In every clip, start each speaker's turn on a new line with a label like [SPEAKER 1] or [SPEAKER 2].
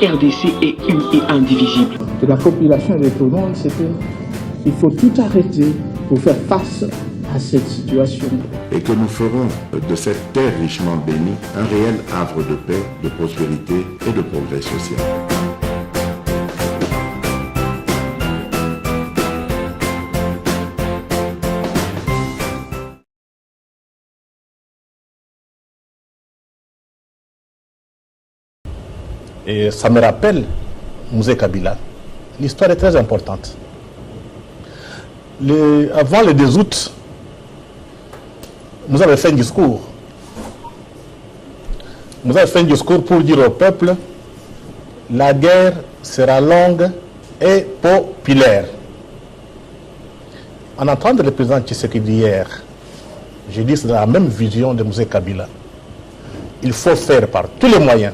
[SPEAKER 1] RDC est une et indivisible.
[SPEAKER 2] De la population et de tout le monde, c'est qu'il faut tout arrêter pour faire face à cette situation.
[SPEAKER 3] Et que nous ferons de cette terre richement bénie un réel havre de paix, de prospérité et de progrès social.
[SPEAKER 4] Et ça me rappelle Mzee Kabila. L'histoire est très importante. Avant le 2 août, nous avons fait un discours. Nous avons fait un discours pour dire au peuple, la guerre sera longue et populaire. En entendant le président Tshisekedi hier, j'ai dit que c'est la même vision de Mzee Kabila. Il faut faire par tous les moyens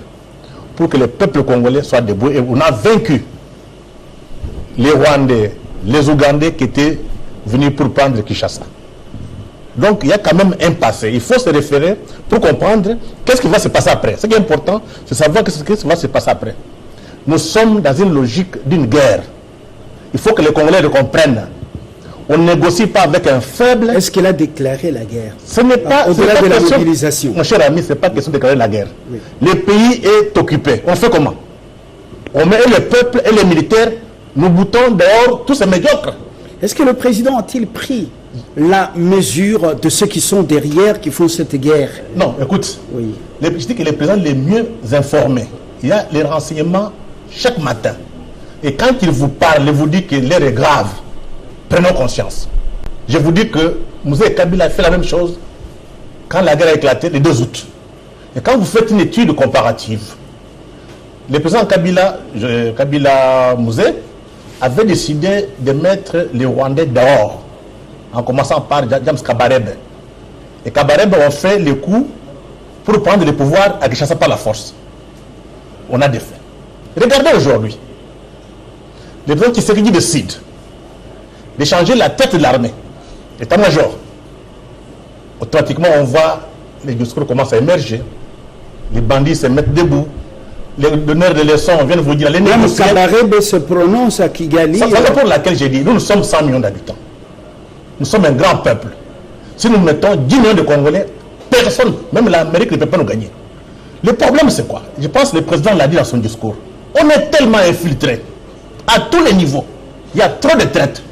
[SPEAKER 4] pour que le peuple congolais soit debout. Et on a vaincu les Rwandais, les Ougandais qui étaient venus pour prendre Kinshasa. Donc il y a quand même un passé. Il faut se référer pour comprendre qu'est-ce qui va se passer après. Ce qui est important, c'est savoir qu'est-ce qui va se passer après. Nous sommes dans une logique d'une guerre. Il faut que les Congolais le comprennent. On ne négocie pas avec un faible.
[SPEAKER 5] Est-ce qu'il a déclaré la guerre?
[SPEAKER 4] Ce n'est pas
[SPEAKER 5] au-delà de la
[SPEAKER 4] question,
[SPEAKER 5] mobilisation.
[SPEAKER 4] mon cher ami, ce n'est pas question de déclarer la guerre.
[SPEAKER 5] Oui.
[SPEAKER 4] Le pays est occupé. On fait comment? On met le peuple et les militaires, nous boutons dehors tous ces médiocres.
[SPEAKER 5] Est-ce que le président a-t-il pris la mesure de ceux qui sont derrière, qui font cette guerre?
[SPEAKER 4] Non, écoute.
[SPEAKER 5] Oui.
[SPEAKER 4] Je dis que les présidents les mieux informés. Il y a les renseignements chaque matin. Et quand ils vous parlent, ils vous disent que l'heure est grave. Prenons conscience. Je vous dis que Mzee Kabila a fait la même chose quand la guerre a éclaté le 2 août. Et quand vous faites une étude comparative, le président Kabila Mzee avait décidé de mettre les Rwandais dehors, en commençant par James Kabarebe. Et Kabarebe ont fait le coup pour prendre le pouvoir à Kinshasa par la force. On a des faits. Regardez aujourd'hui. Le président Tshisekedi décide de changer la tête de l'armée, l'état-major. Automatiquement, on voit les discours commencent à émerger. Les bandits se mettent debout. Les donneurs de leçons viennent vous dire...
[SPEAKER 5] Même Kabarebe se prononce à Kigali.
[SPEAKER 4] C'est la raison pour laquelle j'ai dit, nous sommes 100 millions d'habitants. Nous sommes un grand peuple. Si nous mettons 10 millions de Congolais, personne, même l'Amérique ne peut pas nous gagner. Le problème, c'est quoi? Je pense que le président l'a dit dans son discours. On est tellement infiltrés, à tous les niveaux. Il y a trop de traites.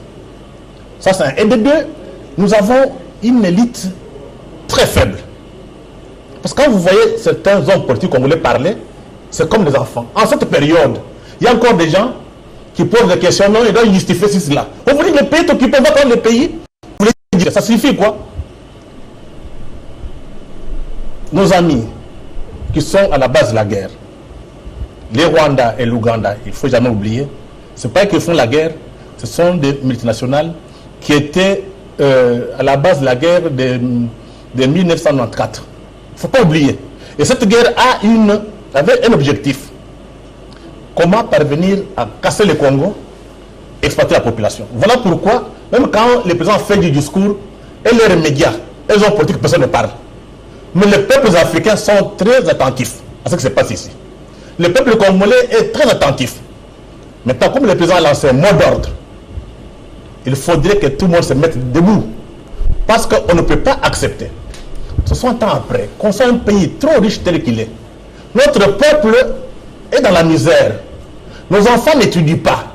[SPEAKER 4] Ça, c'est un. Et de deux, nous avons une élite très faible. Parce que quand vous voyez certains hommes politiques congolais parler, c'est comme des enfants. En cette période, il y a encore des gens qui posent des questions, non, ils doivent justifier cela. On vous dit que le pays est occupé, on va prendre le pays. Vous voulez dire, ça signifie quoi? Nos amis qui sont à la base de la guerre, les Rwandais et l'Ouganda, il ne faut jamais oublier, ce n'est pas qu'ils font la guerre, ce sont des multinationales qui étaient à la base de la guerre de 1994. Il ne faut pas oublier. Et cette guerre avait un objectif. Comment parvenir à casser le Congo, exploiter la population. Voilà pourquoi, même quand les présidents font du discours, et leurs médias, les hommes politiques, personne ne parle. Mais les peuples africains sont très attentifs à ce qui se passe ici. Le peuple congolais est très attentif. Maintenant, comme le président a lancé un mot d'ordre, il faudrait que tout le monde se mette debout. Parce qu'on ne peut pas accepter, 60 ans après, qu'on soit un pays trop riche tel qu'il est. Notre peuple est dans la misère. Nos enfants n'étudient pas.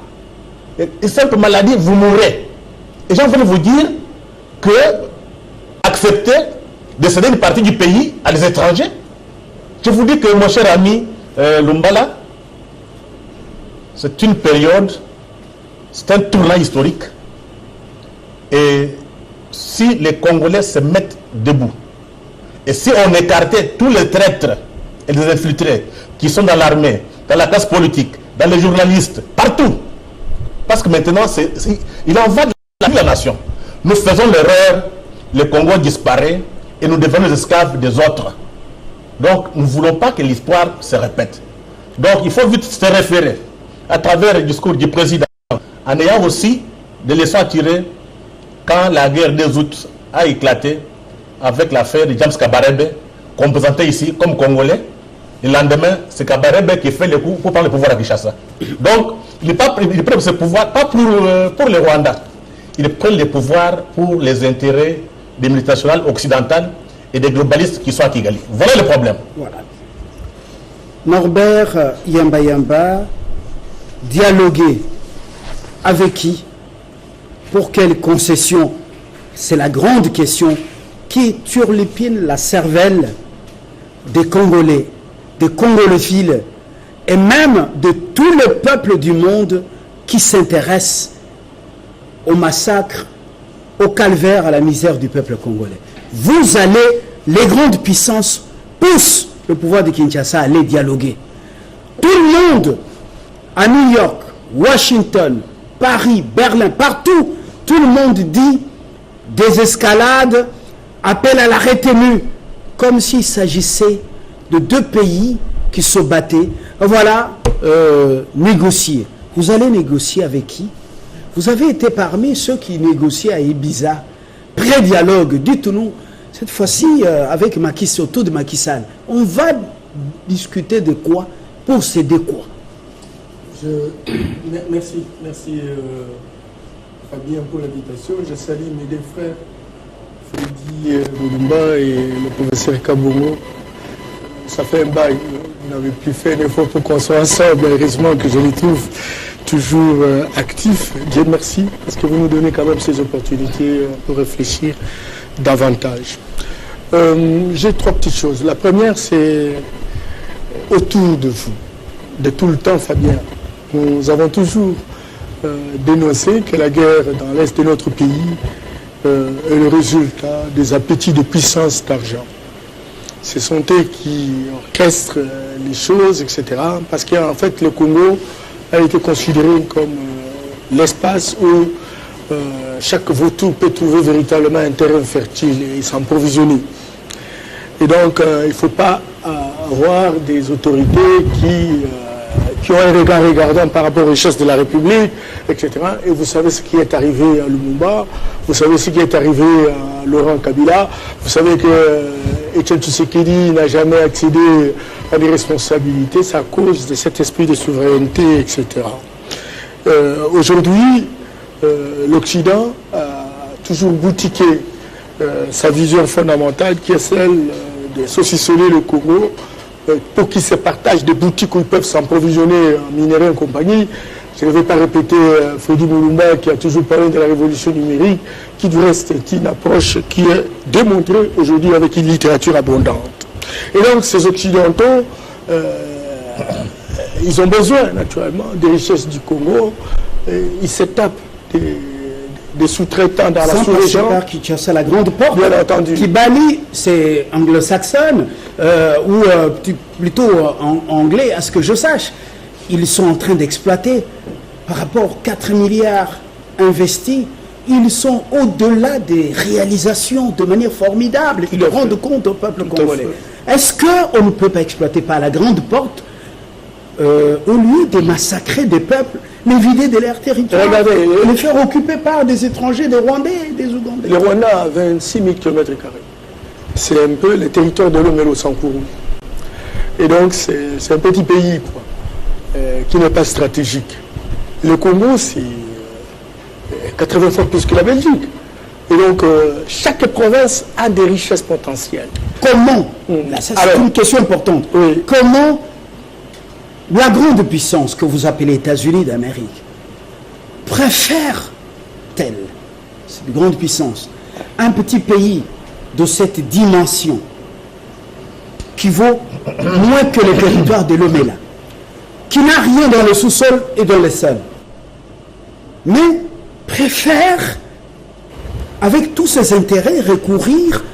[SPEAKER 4] Et simple maladie, vous mourrez. Et j'en veux vous dire que accepter de céder une partie du pays à des étrangers. Je vous dis que mon cher ami Lumbala, c'est une période, c'est un tournant historique. Et si les Congolais se mettent debout, et si on écartait tous les traîtres et les infiltrés qui sont dans l'armée, dans la classe politique, dans les journalistes, partout, parce que maintenant, il en va de la nation. Nous faisons l'erreur, le Congo disparaît et nous devenons esclaves des autres. Donc, nous ne voulons pas que l'histoire se répète. Donc, il faut vite se référer à travers le discours du président, en ayant aussi des leçons à tirer quand la guerre des août a éclaté avec l'affaire de James Kabarebe, qu'on présentait ici comme Congolais. Le lendemain, c'est Kabarebe qui fait le coup pour prendre le pouvoir à Kinshasa. Donc, il prend ce pouvoir pas pour le Rwanda. Il prend le pouvoir pour les intérêts des multinationales occidentales et des globalistes qui sont à Kigali. Voilà le problème.
[SPEAKER 5] Voilà. Norbert Yamba Yamba, dialoguer avec qui? Pour quelles concessions? C'est la grande question qui turlupine la cervelle des Congolais, des Congolophiles et même de tout le peuple du monde qui s'intéresse au massacre, au calvaire, à la misère du peuple congolais. Vous allez, les grandes puissances poussent le pouvoir de Kinshasa à aller dialoguer. Tout le monde, à New York, Washington, Paris, Berlin, partout, tout le monde dit désescalade, appel à la retenue, comme s'il s'agissait de deux pays qui se battaient. Voilà, négocier. Vous allez négocier avec qui? Vous avez été parmi ceux qui négociaient à Ibiza, pré-dialogue. Dites-nous, cette fois-ci, avec Macky, surtout de Macky Sall, on va discuter de quoi pour céder quoi?
[SPEAKER 6] Merci Fabien pour l'invitation. Je salue mes deux frères, Freddy Mulumba et le professeur Kabongo. Ça fait un bail, on n'avait plus fait un effort pour qu'on soit ensemble. Heureusement que je les trouve toujours actifs. Dieu merci, parce que vous nous donnez quand même ces opportunités pour réfléchir davantage. J'ai trois petites choses. La première, c'est autour de vous, de tout le temps, Fabien. Nous avons toujours dénoncé que la guerre dans l'est de notre pays est le résultat des appétits de puissance d'argent. Ce sont eux qui orchestrent les choses, etc. Parce qu'en fait, le Congo a été considéré comme l'espace où chaque vautour peut trouver véritablement un terrain fertile et s'approvisionner. Et donc, il ne faut pas avoir des autorités qui ont un regard regardant par rapport aux richesses de la République, etc. Et vous savez ce qui est arrivé à Lumumba, vous savez ce qui est arrivé à Laurent Kabila, vous savez que Etienne Tshisekedi n'a jamais accédé à des responsabilités, c'est à cause de cet esprit de souveraineté, etc. Aujourd'hui, l'Occident a toujours boutiqué sa vision fondamentale qui est celle de saucissonner le Congo pour qu'ils se partagent des boutiques où ils peuvent s'approvisionner en minerais et compagnie. Je ne vais pas répéter Freddy Mulumba qui a toujours parlé de la révolution numérique, qui du reste est une approche qui est démontrée aujourd'hui avec une littérature abondante. Et donc ces Occidentaux, ils ont besoin naturellement des richesses du Congo, ils se tapent des sous-traitants dans la sous-région.
[SPEAKER 5] C'est la grande porte.
[SPEAKER 6] Bien entendu.
[SPEAKER 5] Kibali, c'est anglo-saxonne, ou plutôt anglais, à ce que je sache. Ils sont en train d'exploiter, par rapport aux 4 milliards investis, ils sont au-delà des réalisations de manière formidable. Ils le rendent compte au peuple congolais. Est-ce qu'on ne peut pas exploiter par la grande porte, au lieu de massacrer des peuples, les vider de leur territoire, les faire occuper par des étrangers, des Rwandais et des Ougandais?
[SPEAKER 6] Le Rwanda a 26 000 km². C'est un peu le territoire de l'Omelo Sankourou. Et donc c'est un petit pays quoi, qui n'est pas stratégique. Le Congo, c'est 80 fois plus que la Belgique. Et donc chaque province a des richesses potentielles.
[SPEAKER 5] Comment, là, ça c'est une question importante, comment la grande puissance que vous appelez États-Unis d'Amérique préfère-t-elle, cette grande puissance, un petit pays de cette dimension qui vaut moins que le territoire de Lomela, qui n'a rien dans le sous-sol et dans les sols, mais préfère, avec tous ses intérêts, recourir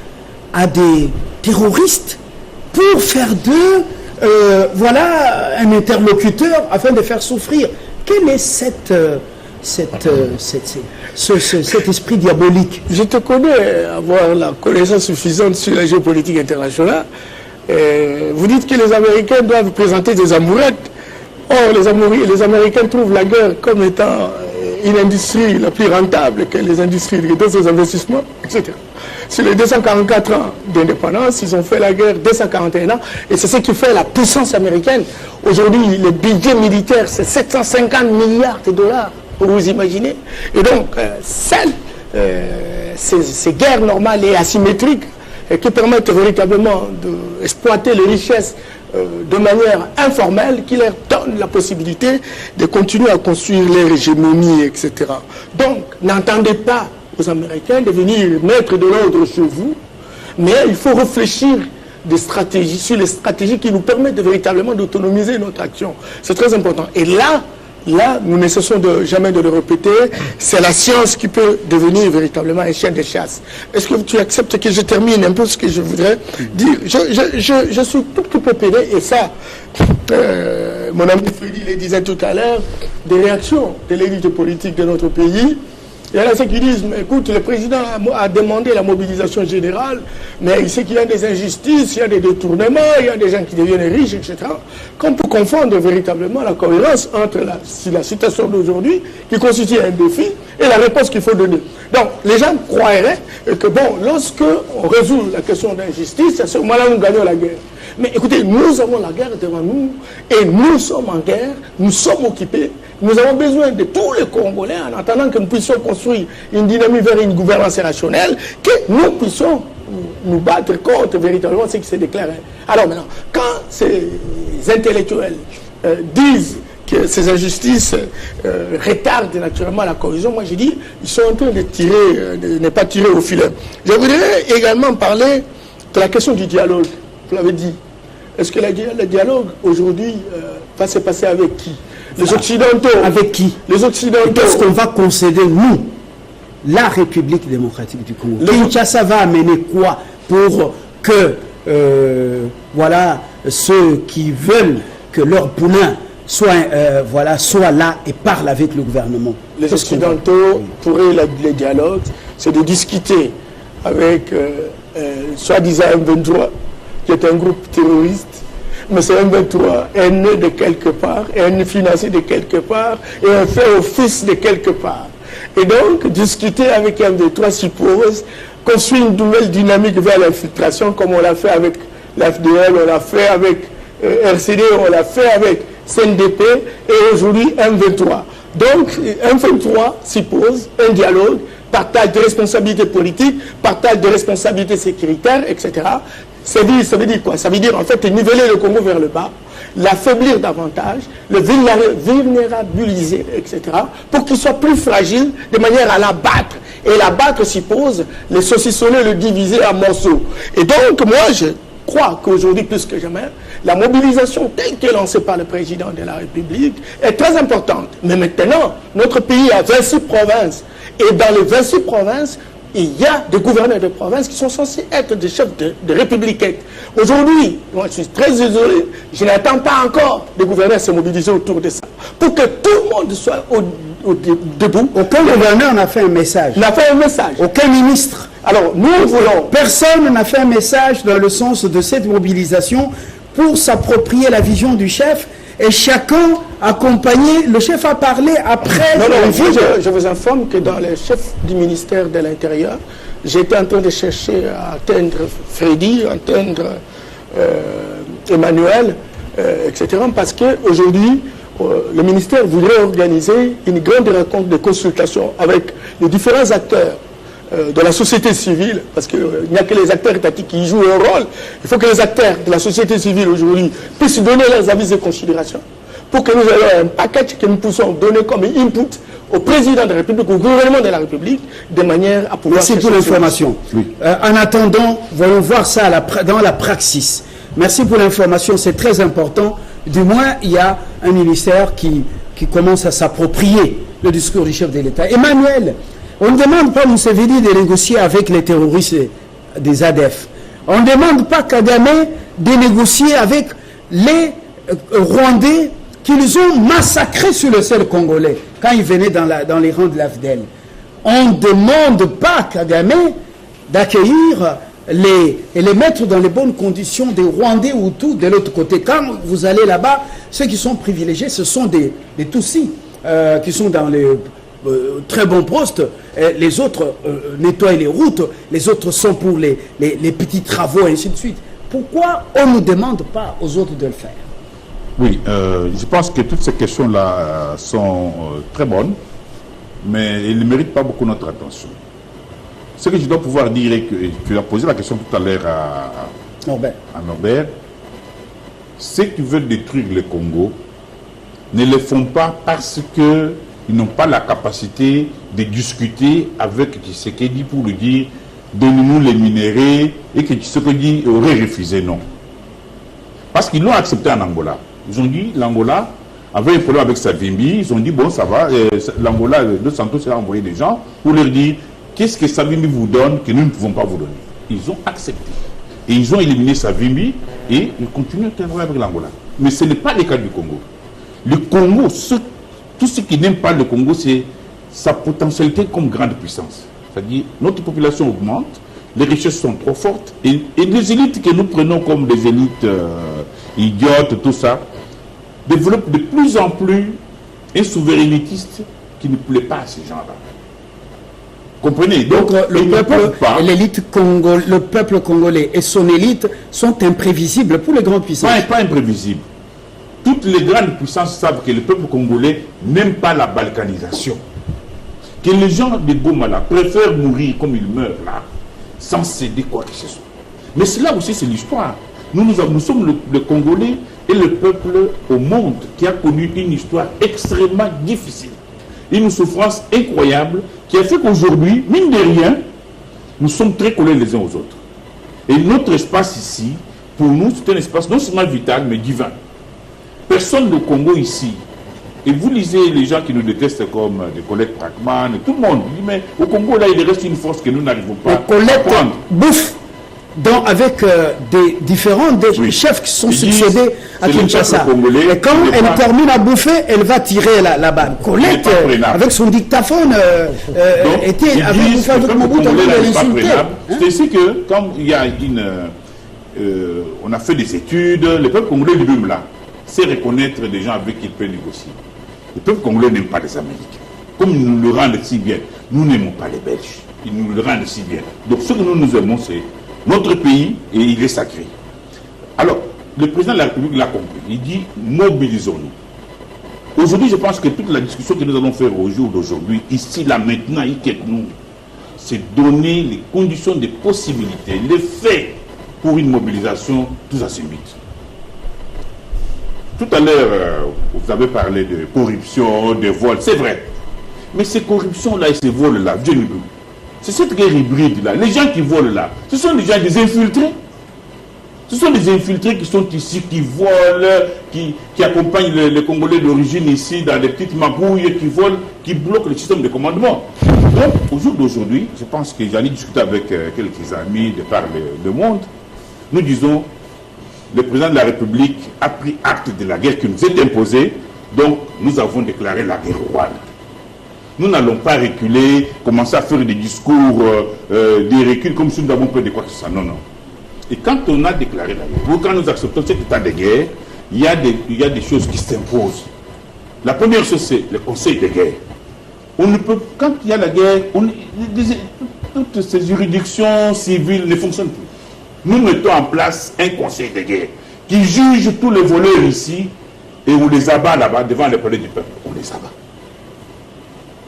[SPEAKER 5] à des terroristes pour faire d'eux voilà un interlocuteur afin de faire souffrir. Quel est cet esprit diabolique?
[SPEAKER 6] Je te connais avoir la connaissance suffisante sur la géopolitique internationale. Vous dites que les Américains doivent présenter des amourettes. Or, les Américains trouvent la guerre comme étant une industrie la plus rentable que les industries d'autres investissements, etc. Sur les 244 ans d'indépendance, ils ont fait la guerre 241 ans, et c'est ce qui fait la puissance américaine. Aujourd'hui, le budget militaire, c'est 750 milliards de dollars, pour vous imaginer. Et donc, ces guerres normales et asymétriques qui permettent véritablement d'exploiter les richesses de manière informelle, qui leur donne la possibilité de continuer à construire leur hégémonie, etc. Donc, n'entendez pas aux Américains de venir mettre de l'ordre chez vous, mais il faut réfléchir sur les stratégies qui nous permettent véritablement d'autonomiser notre action. C'est très important. Et là, nous ne cessons jamais de le répéter, c'est la science qui peut devenir véritablement un chien de chasse. Est-ce que tu acceptes que je termine un peu ce que je voudrais dire? Je suis tout petit peu pédé, et ça, mon ami Freddy le disait tout à l'heure, des réactions de l'élite politique de notre pays. Il y en a ceux qui disent, mais écoute, le président a demandé la mobilisation générale, mais il sait qu'il y a des injustices, il y a des détournements, il y a des gens qui deviennent riches, etc. Qu'on peut confondre véritablement la cohérence entre la situation d'aujourd'hui, qui constitue un défi, et la réponse qu'il faut donner. Donc, les gens croiraient que, bon, lorsque on résout la question d'injustice, à ce moment-là, nous gagnons la guerre. Mais écoutez, nous avons la guerre devant nous, et nous sommes en guerre, nous sommes occupés. Nous avons besoin de tous les Congolais, en attendant que nous puissions construire une dynamique vers une gouvernance rationnelle, que nous puissions nous battre contre véritablement ce qui s'est déclaré. Alors maintenant, quand ces intellectuels disent que ces injustices retardent naturellement la cohésion, moi je dis, ils sont en train de ne pas tirer au filet. Je voudrais également parler de la question du dialogue. Vous l'avez dit. Est-ce que le dialogue aujourd'hui va se passer avec qui? Les Occidentaux. Avec qui? Les Occidentaux.
[SPEAKER 5] Qu'est-ce qu'on va concéder, nous, la République démocratique du Congo? Kinshasa va amener quoi pour que, voilà, ceux qui veulent que leur poulain soit là et parle avec le gouvernement?
[SPEAKER 6] Les Occidentaux, pour eux, le dialogue, c'est de discuter avec, soi-disant, M23, qui est un groupe terroriste. Mais c'est un M23 né de quelque part, un financé de quelque part, et un fait office de quelque part. Et donc, discuter avec M23 suppose construire une nouvelle dynamique vers l'infiltration, comme on l'a fait avec l'AFDL, on l'a fait avec RCD, on l'a fait avec CNDP, et aujourd'hui M23. Donc, M23 suppose un dialogue, partage de responsabilités politiques, partage de responsabilités sécuritaires, etc. Ça veut dire quoi? Ça veut dire en fait niveler le Congo vers le bas, l'affaiblir davantage, le vulnérabiliser, etc. pour qu'il soit plus fragile de manière à l'abattre. Et l'abattre suppose le saucissonner, le diviser en morceaux. Et donc moi je crois qu'aujourd'hui plus que jamais, la mobilisation telle qu'est lancée par le président de la République est très importante. Mais maintenant, notre pays a 26 provinces. Et dans les 26 provinces, il y a des gouverneurs de province qui sont censés être des chefs de républicains. Aujourd'hui, moi je suis très désolé, je n'attends pas encore des gouverneurs se mobiliser autour de ça. Pour que tout le monde soit debout.
[SPEAKER 5] Aucun gouverneur n'a fait un message.
[SPEAKER 6] N'a fait un message.
[SPEAKER 5] Aucun ministre.
[SPEAKER 6] Alors, nous voulons...
[SPEAKER 5] Personne n'a fait un message dans le sens de cette mobilisation pour s'approprier la vision du chef. Et chacun accompagné, le chef a parlé après.
[SPEAKER 6] Non, je vous informe que dans les chefs du ministère de l'Intérieur, j'étais en train de chercher à atteindre Freddy, à atteindre Emmanuel, etc. Parce qu'aujourd'hui, le ministère voudrait organiser une grande rencontre de consultation avec les différents acteurs de la société civile, parce qu'il n'y a que les acteurs étatiques qui jouent un rôle. Il faut que les acteurs de la société civile aujourd'hui puissent donner leurs avis et considérations pour que nous ayons un package que nous puissions donner comme input au président de la République, au gouvernement de la République, de manière à pouvoir...
[SPEAKER 5] Merci pour l'information. Oui. En attendant, voyons voir ça dans la praxis. Merci pour l'information, c'est très important. Du moins, il y a un ministère qui commence à s'approprier le discours du chef de l'État. Emmanuel, on ne demande pas Museveni de négocier avec les terroristes des ADF. On ne demande pas Kagame de négocier avec les Rwandais qu'ils ont massacrés sur le sol congolais quand ils venaient dans les rangs de l'AFDEL. On ne demande pas Kagame d'accueillir et les mettre dans les bonnes conditions des Rwandais ou tout de l'autre côté. Quand vous allez là-bas, ceux qui sont privilégiés, ce sont des Tutsis qui sont dans très bon poste, les autres nettoient les routes, les autres sont pour les petits travaux, et ainsi de suite. Pourquoi on ne demande pas aux autres de le faire?
[SPEAKER 7] Oui, je pense que toutes ces questions-là sont très bonnes, mais elles ne méritent pas beaucoup notre attention. Ce que je dois pouvoir dire est que tu as posé la question tout à l'heure à Norbert. Ceux qui veulent détruire le Congo ne le font pas parce qu'ils n'ont pas la capacité de discuter avec Tshisekedi pour lui dire donnez-nous les minéraux et que Tshisekedi aurait refusé non. Parce qu'ils l'ont accepté en Angola. Ils ont dit l'Angola avait un problème avec Savimbi. Ils ont dit bon ça va, l'Angola de Santos a envoyé des gens pour leur dire qu'est-ce que Savimbi vous donne que nous ne pouvons pas vous donner. Ils ont accepté. Et ils ont éliminé Savimbi et ils continuent à travailler avec l'Angola. Mais ce n'est pas le cas du Congo. Le Congo, tout ce qui n'aime pas le Congo, c'est sa potentialité comme grande puissance. C'est-à-dire, notre population augmente, les richesses sont trop fortes, et les élites que nous prenons comme des élites idiotes, tout ça, développent de plus en plus un souverainisme qui ne plaît pas à ces gens-là. Comprenez? Donc
[SPEAKER 5] le peuple congolais et son élite sont imprévisibles pour les grandes puissances.
[SPEAKER 7] Pas imprévisibles. Toutes les grandes puissances savent que le peuple congolais n'aime pas la balkanisation. Que les gens de Goma là préfèrent mourir comme ils meurent là, sans céder quoi que ce soit. Mais cela aussi c'est l'histoire. Nous sommes le Congolais et le peuple au monde qui a connu une histoire extrêmement difficile. Une souffrance incroyable qui a fait qu'aujourd'hui, mine de rien, nous sommes très collés les uns aux autres. Et notre espace ici, pour nous, c'est un espace non seulement vital, mais divin. Personne au Congo ici, et vous lisez les gens qui nous détestent comme des collègues Pragman, tout le monde dit, mais au Congo, là, il reste une force que nous n'arrivons pas à prendre.
[SPEAKER 5] Bouffe, donc avec des différents chefs qui sont succédés à Kinshasa. Et quand elle termine à bouffer, elle va tirer la balle. Colette, avec son dictaphone, était avec bouffer avec Mobutu, elle l'insultait.
[SPEAKER 7] C'est ici que, comme il y a on a fait des études, le peuple congolais lui-même là, c'est reconnaître des gens avec qui il peut négocier. Le peuple congolais n'aime pas les Américains. Comme ils nous le rendent si bien, nous n'aimons pas les Belges. Ils nous le rendent si bien. Donc ce que nous aimons, c'est notre pays et il est sacré. Alors, le président de la République l'a compris. Il dit, mobilisons-nous. Aujourd'hui, je pense que toute la discussion que nous allons faire au jour d'aujourd'hui, ici, là, maintenant, nous, c'est donner les conditions de possibilités, les faits pour une mobilisation tous azimuts. Tout à l'heure, vous avez parlé de corruption, de vol, c'est vrai. Mais ces corruptions-là et ces vols-là, Dieu nous donne. C'est cette guerre hybride-là. Les gens qui volent là, ce sont des gens des infiltrés. Ce sont des infiltrés qui sont ici, qui volent, qui accompagnent les Congolais d'origine ici dans des petites magouilles, qui volent, qui bloquent le système de commandement. Donc, au jour d'aujourd'hui, je pense que j'allais discuter avec quelques amis de par le monde. Nous disons, le président de la République a pris acte de la guerre qui nous est imposée, donc nous avons déclaré la guerre au Rwanda. Nous n'allons pas reculer, commencer à faire des discours, des reculs comme si nous avons peur de quoi que ce soit. Non, non. Et quand on a déclaré la guerre, quand nous acceptons cet état de guerre, il y a des choses qui s'imposent. La première chose, c'est le conseil de guerre. On ne peut, quand il y a la guerre, toutes ces juridictions civiles ne fonctionnent plus. Nous mettons en place un conseil de guerre qui juge tous les voleurs ici et on les abat là-bas devant les palais du peuple. On les abat.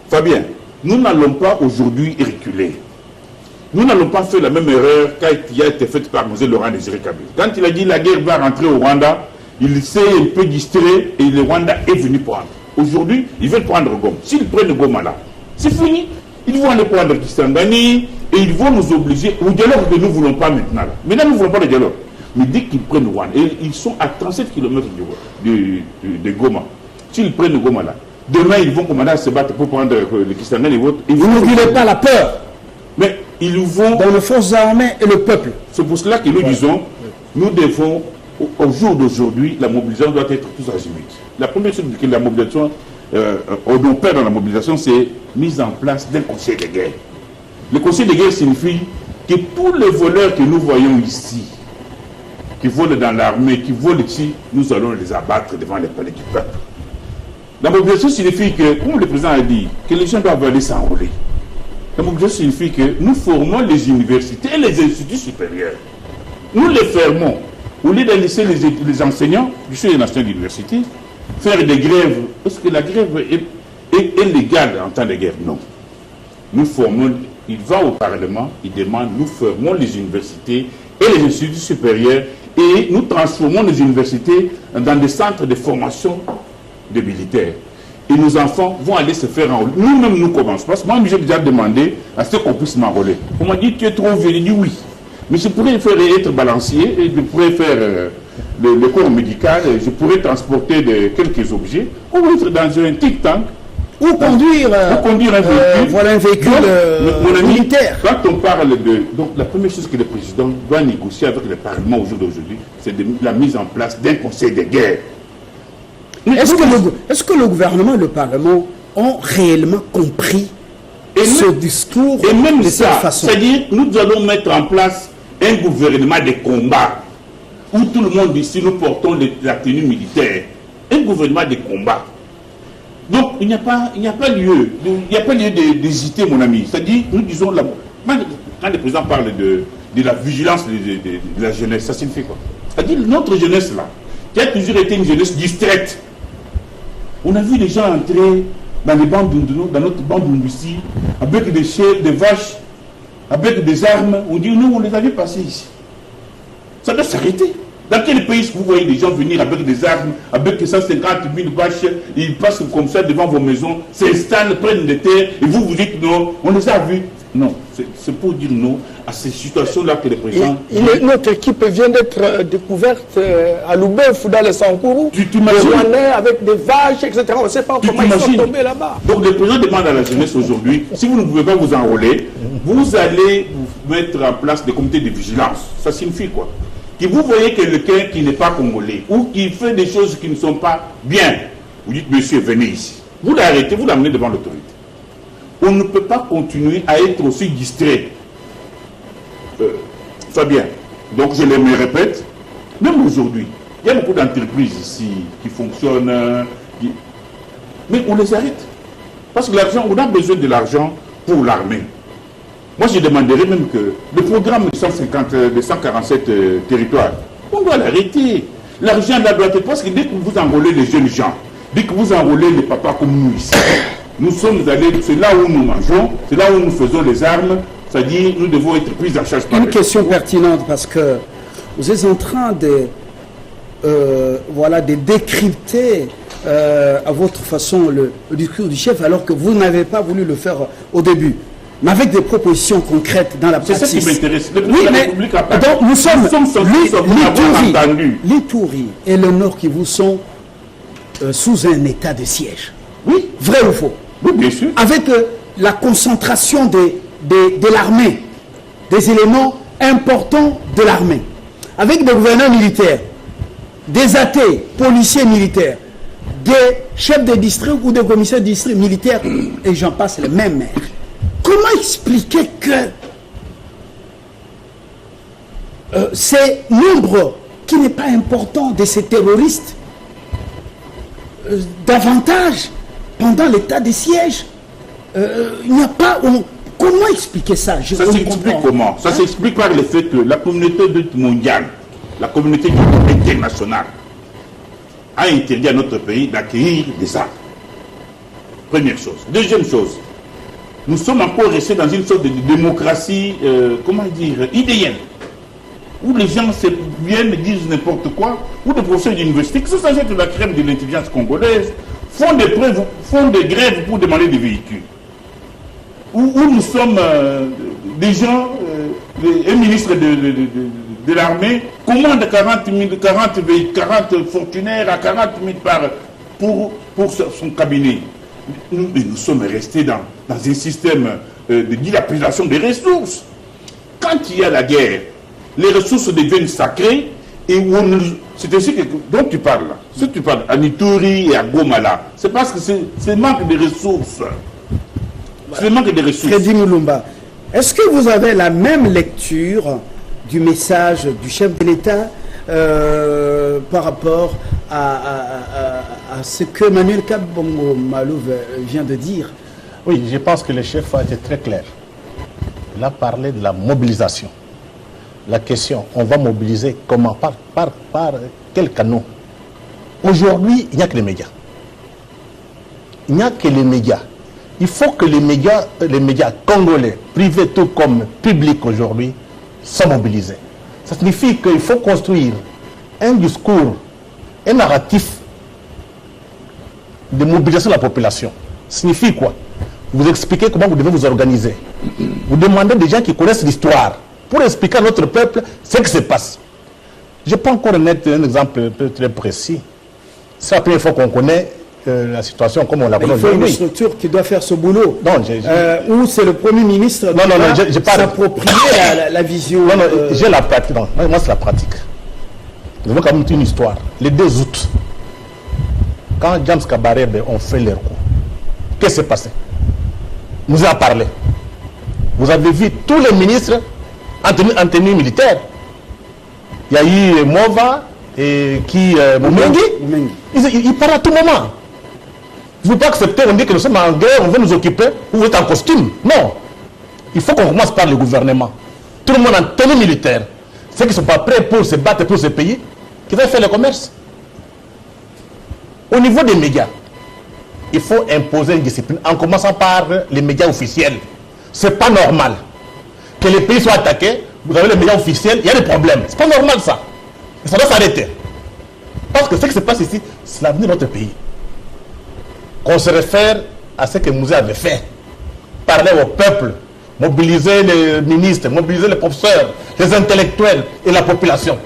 [SPEAKER 7] Fabien, nous n'allons pas aujourd'hui reculer. Nous n'allons pas faire la même erreur qui a été faite par M. Laurent Désiré Kabila. Quand il a dit la guerre va rentrer au Rwanda, il s'est un peu distrait et le Rwanda est venu prendre. Aujourd'hui, ils veulent prendre Goma. S'ils prennent Goma là, c'est fini. Ils vont aller prendre Kisangani et ils vont nous obliger au dialogue que nous ne voulons pas maintenant. Maintenant, nous ne voulons pas le dialogue. Mais dès qu'ils prennent Rwanda, et ils sont à 37 km de Goma. S'ils prennent Goma là, demain ils vont commander à se battre pour prendre le Kisangani et autres.
[SPEAKER 5] Vous n'oubliez pas la peur.
[SPEAKER 7] Mais ils vont
[SPEAKER 5] dans les forces armées et le peuple.
[SPEAKER 7] C'est pour cela que nous disons, nous devons, au jour d'aujourd'hui, la mobilisation doit être tous azimuts. La première chose que la mobilisation, on perd dans la mobilisation, c'est mise en place d'un conseil de guerre. Le conseil de guerre signifie que tous les voleurs que nous voyons ici, qui volent dans l'armée, qui volent ici, nous allons les abattre devant les palais du peuple. La mobilisation signifie que, comme le président a dit, que les gens doivent aller s'enrôler. La mobilisation signifie que nous formons les universités et les instituts supérieurs. Nous les fermons. Au lieu de laisser les enseignants, je suis les nations d'université, faire des grèves. Est-ce que la grève est légale en temps de guerre? Non. Nous formons, il va au Parlement, il demande, nous fermons les universités et les instituts supérieurs et nous transformons les universités dans des centres de formation de militaires. Et nos enfants vont aller se faire enrôler. Nous-mêmes, nous commençons. Parce que moi, j'ai déjà demandé à ce qu'on puisse m'enrôler. On m'a dit, tu es trop vieux. J'ai dit oui. Mais je pourrais faire être balancier, et je pourrais faire le corps médical, je pourrais transporter quelques objets, ou être dans un tic-tank.
[SPEAKER 5] Ou conduire un véhicule, voilà un véhicule
[SPEAKER 7] mon ami,
[SPEAKER 5] militaire.
[SPEAKER 7] Quand on parle de... Donc la première chose que le président doit négocier avec le Parlement au jour d'aujourd'hui, c'est la mise en place d'un conseil de guerre.
[SPEAKER 5] Est-ce que le gouvernement et le Parlement ont réellement compris ce discours
[SPEAKER 7] et même
[SPEAKER 5] de
[SPEAKER 7] ça,
[SPEAKER 5] cette façon?
[SPEAKER 7] C'est-à-dire, nous allons mettre en place un gouvernement de combat où tout le monde ici, nous portons la tenue militaire. Un gouvernement de combat. Donc, il n'y a pas lieu d'hésiter, mon ami. C'est-à-dire, nous disons, quand le président parle de la vigilance de la jeunesse, ça signifie quoi? C'est-à-dire, notre jeunesse, là, qui a toujours été une jeunesse distraite. On a vu les gens entrer dans notre bande ici, avec des chèvres, des vaches, avec des armes. On dit, nous, on les avait passés ici. Ça doit s'arrêter. Dans quel pays vous voyez des gens venir avec des armes, avec 150 000 vaches, ils passent comme ça devant vos maisons, s'installent, prennent des terres, et vous dites non, on les a vus. Non, c'est pour dire non à ces situations-là que le président...
[SPEAKER 6] Notre équipe vient d'être découverte à Loubeuf, dans le Sankourou.
[SPEAKER 7] Tu t'imagines?
[SPEAKER 6] Avec des vaches, etc. On ne sait pas comment ils sont tombés là-bas.
[SPEAKER 7] Donc le président demande à la jeunesse aujourd'hui, si vous ne pouvez pas vous enrôler, vous allez vous mettre en place des comités de vigilance. Ça signifie quoi? Que vous voyez quelqu'un qui n'est pas congolais ou qui fait des choses qui ne sont pas bien, vous dites, monsieur, venez ici. Vous l'arrêtez, vous l'amenez devant l'autorité. On ne peut pas continuer à être aussi distrait. Fabien, donc je me répète, même aujourd'hui, il y a beaucoup d'entreprises ici qui fonctionnent, mais on les arrête. Parce que l'argent, on a besoin de l'argent pour l'armée. Moi, je demanderais même que le programme de 147 territoires, on doit l'arrêter. L'argent là doit être... Parce que dès que vous enrôlez les jeunes gens, dès que vous enrôlez les papas comme nous ici, nous sommes allés, c'est là où nous mangeons, c'est là où nous faisons les armes, c'est-à-dire nous devons être pris en charge par
[SPEAKER 5] une question pertinente, parce que vous êtes en train de, de décrypter à votre façon le discours du chef, alors que vous n'avez pas voulu le faire au début. Mais avec des propositions concrètes dans la pratique.
[SPEAKER 7] C'est ça qui m'intéresse.
[SPEAKER 5] Oui, mais donc nous sommes l'Ituri et le Nord Kivu sont sous un état de siège.
[SPEAKER 7] Oui.
[SPEAKER 5] Vrai ou faux?
[SPEAKER 7] Oui, bien sûr.
[SPEAKER 5] Avec la concentration de l'armée, des éléments importants de l'armée, avec des gouverneurs militaires, des athées, policiers militaires, des chefs de district ou des commissaires de district militaires, et j'en passe les mêmes maires. Comment expliquer que ces nombres qui n'est pas important de ces terroristes davantage pendant l'état de siège, il n'y a pas... Comment expliquer ça?
[SPEAKER 7] Ça s'explique comment? Ça s'explique par le fait que la communauté mondiale, la communauté internationale a interdit à notre pays d'accueillir des armes. Première chose. Deuxième chose, nous sommes encore restés dans une sorte de démocratie, comment dire, idéale, où les gens viennent, disent n'importe quoi, où des professeurs d'université, qui sont censés être la crème de l'intelligence congolaise, font des grèves pour demander des véhicules. Où nous sommes des gens, un ministre de l'armée commande 40 fortunaires à 40 000 pour son cabinet. Nous sommes restés dans un système de dilapidation des ressources. Quand il y a la guerre, les ressources deviennent sacrées et c'est ainsi que dont tu parles là. Si tu parles à Ituri et à Goma là, c'est parce que c'est manque de ressources. C'est manque de ressources.
[SPEAKER 5] Freddy Mulumba, est-ce que vous avez la même lecture du message du chef de l'État par rapport à ce que Manuel Kabongo Malouf vient de dire?
[SPEAKER 4] Oui, je pense que le chef a été très clair. Il a parlé de la mobilisation. La question, on va mobiliser comment? Par quel canot? Aujourd'hui, il n'y a que les médias. Il n'y a que les médias. Il faut que les médias congolais, privés tout comme publics aujourd'hui, soient mobilisés. Ça signifie qu'il faut construire un discours, un narratif de mobilisation de la population. Ça signifie quoi? Vous expliquez comment vous devez vous organiser. Vous demandez des gens qui connaissent l'histoire pour expliquer à notre peuple ce qui se passe. Je peux encore mettre un exemple très précis. C'est la première fois qu'on connaît la situation comme on la connaît aujourd'hui.
[SPEAKER 5] Il faut une structure qui doit faire ce boulot.
[SPEAKER 4] Non,
[SPEAKER 5] où c'est le Premier ministre qui va s'approprier la vision.
[SPEAKER 4] Non, j'ai la pratique. Non, moi, c'est la pratique. Nous avons quand même une histoire. Le 2 août, quand James Kabarebe ont fait leur coup, qu'est-ce qui s'est passé? Nous avons parlé. Vous avez vu tous les ministres en tenue militaire. Il y a eu Mova et Moumengi. Ils parlent à tout moment. Vous ne pouvez pas accepter, on dit que nous sommes en guerre, on veut nous occuper, vous êtes en costume. Non. Il faut qu'on commence par le gouvernement. Tout le monde en tenue militaire. Ceux qui ne sont pas prêts pour se battre pour ce pays, qui veulent faire le commerce. Au niveau des médias, il faut imposer une discipline en commençant par les médias officiels. Ce n'est pas normal que les pays soient attaqués, vous avez les médias officiels, il y a des problèmes. Ce n'est pas normal ça. Et ça doit s'arrêter. Parce que ce qui se passe ici, c'est l'avenir de notre pays. Qu'on se réfère à ce que Mouzé avait fait. Parler au peuple, mobiliser les ministres, mobiliser les professeurs, les intellectuels et la population.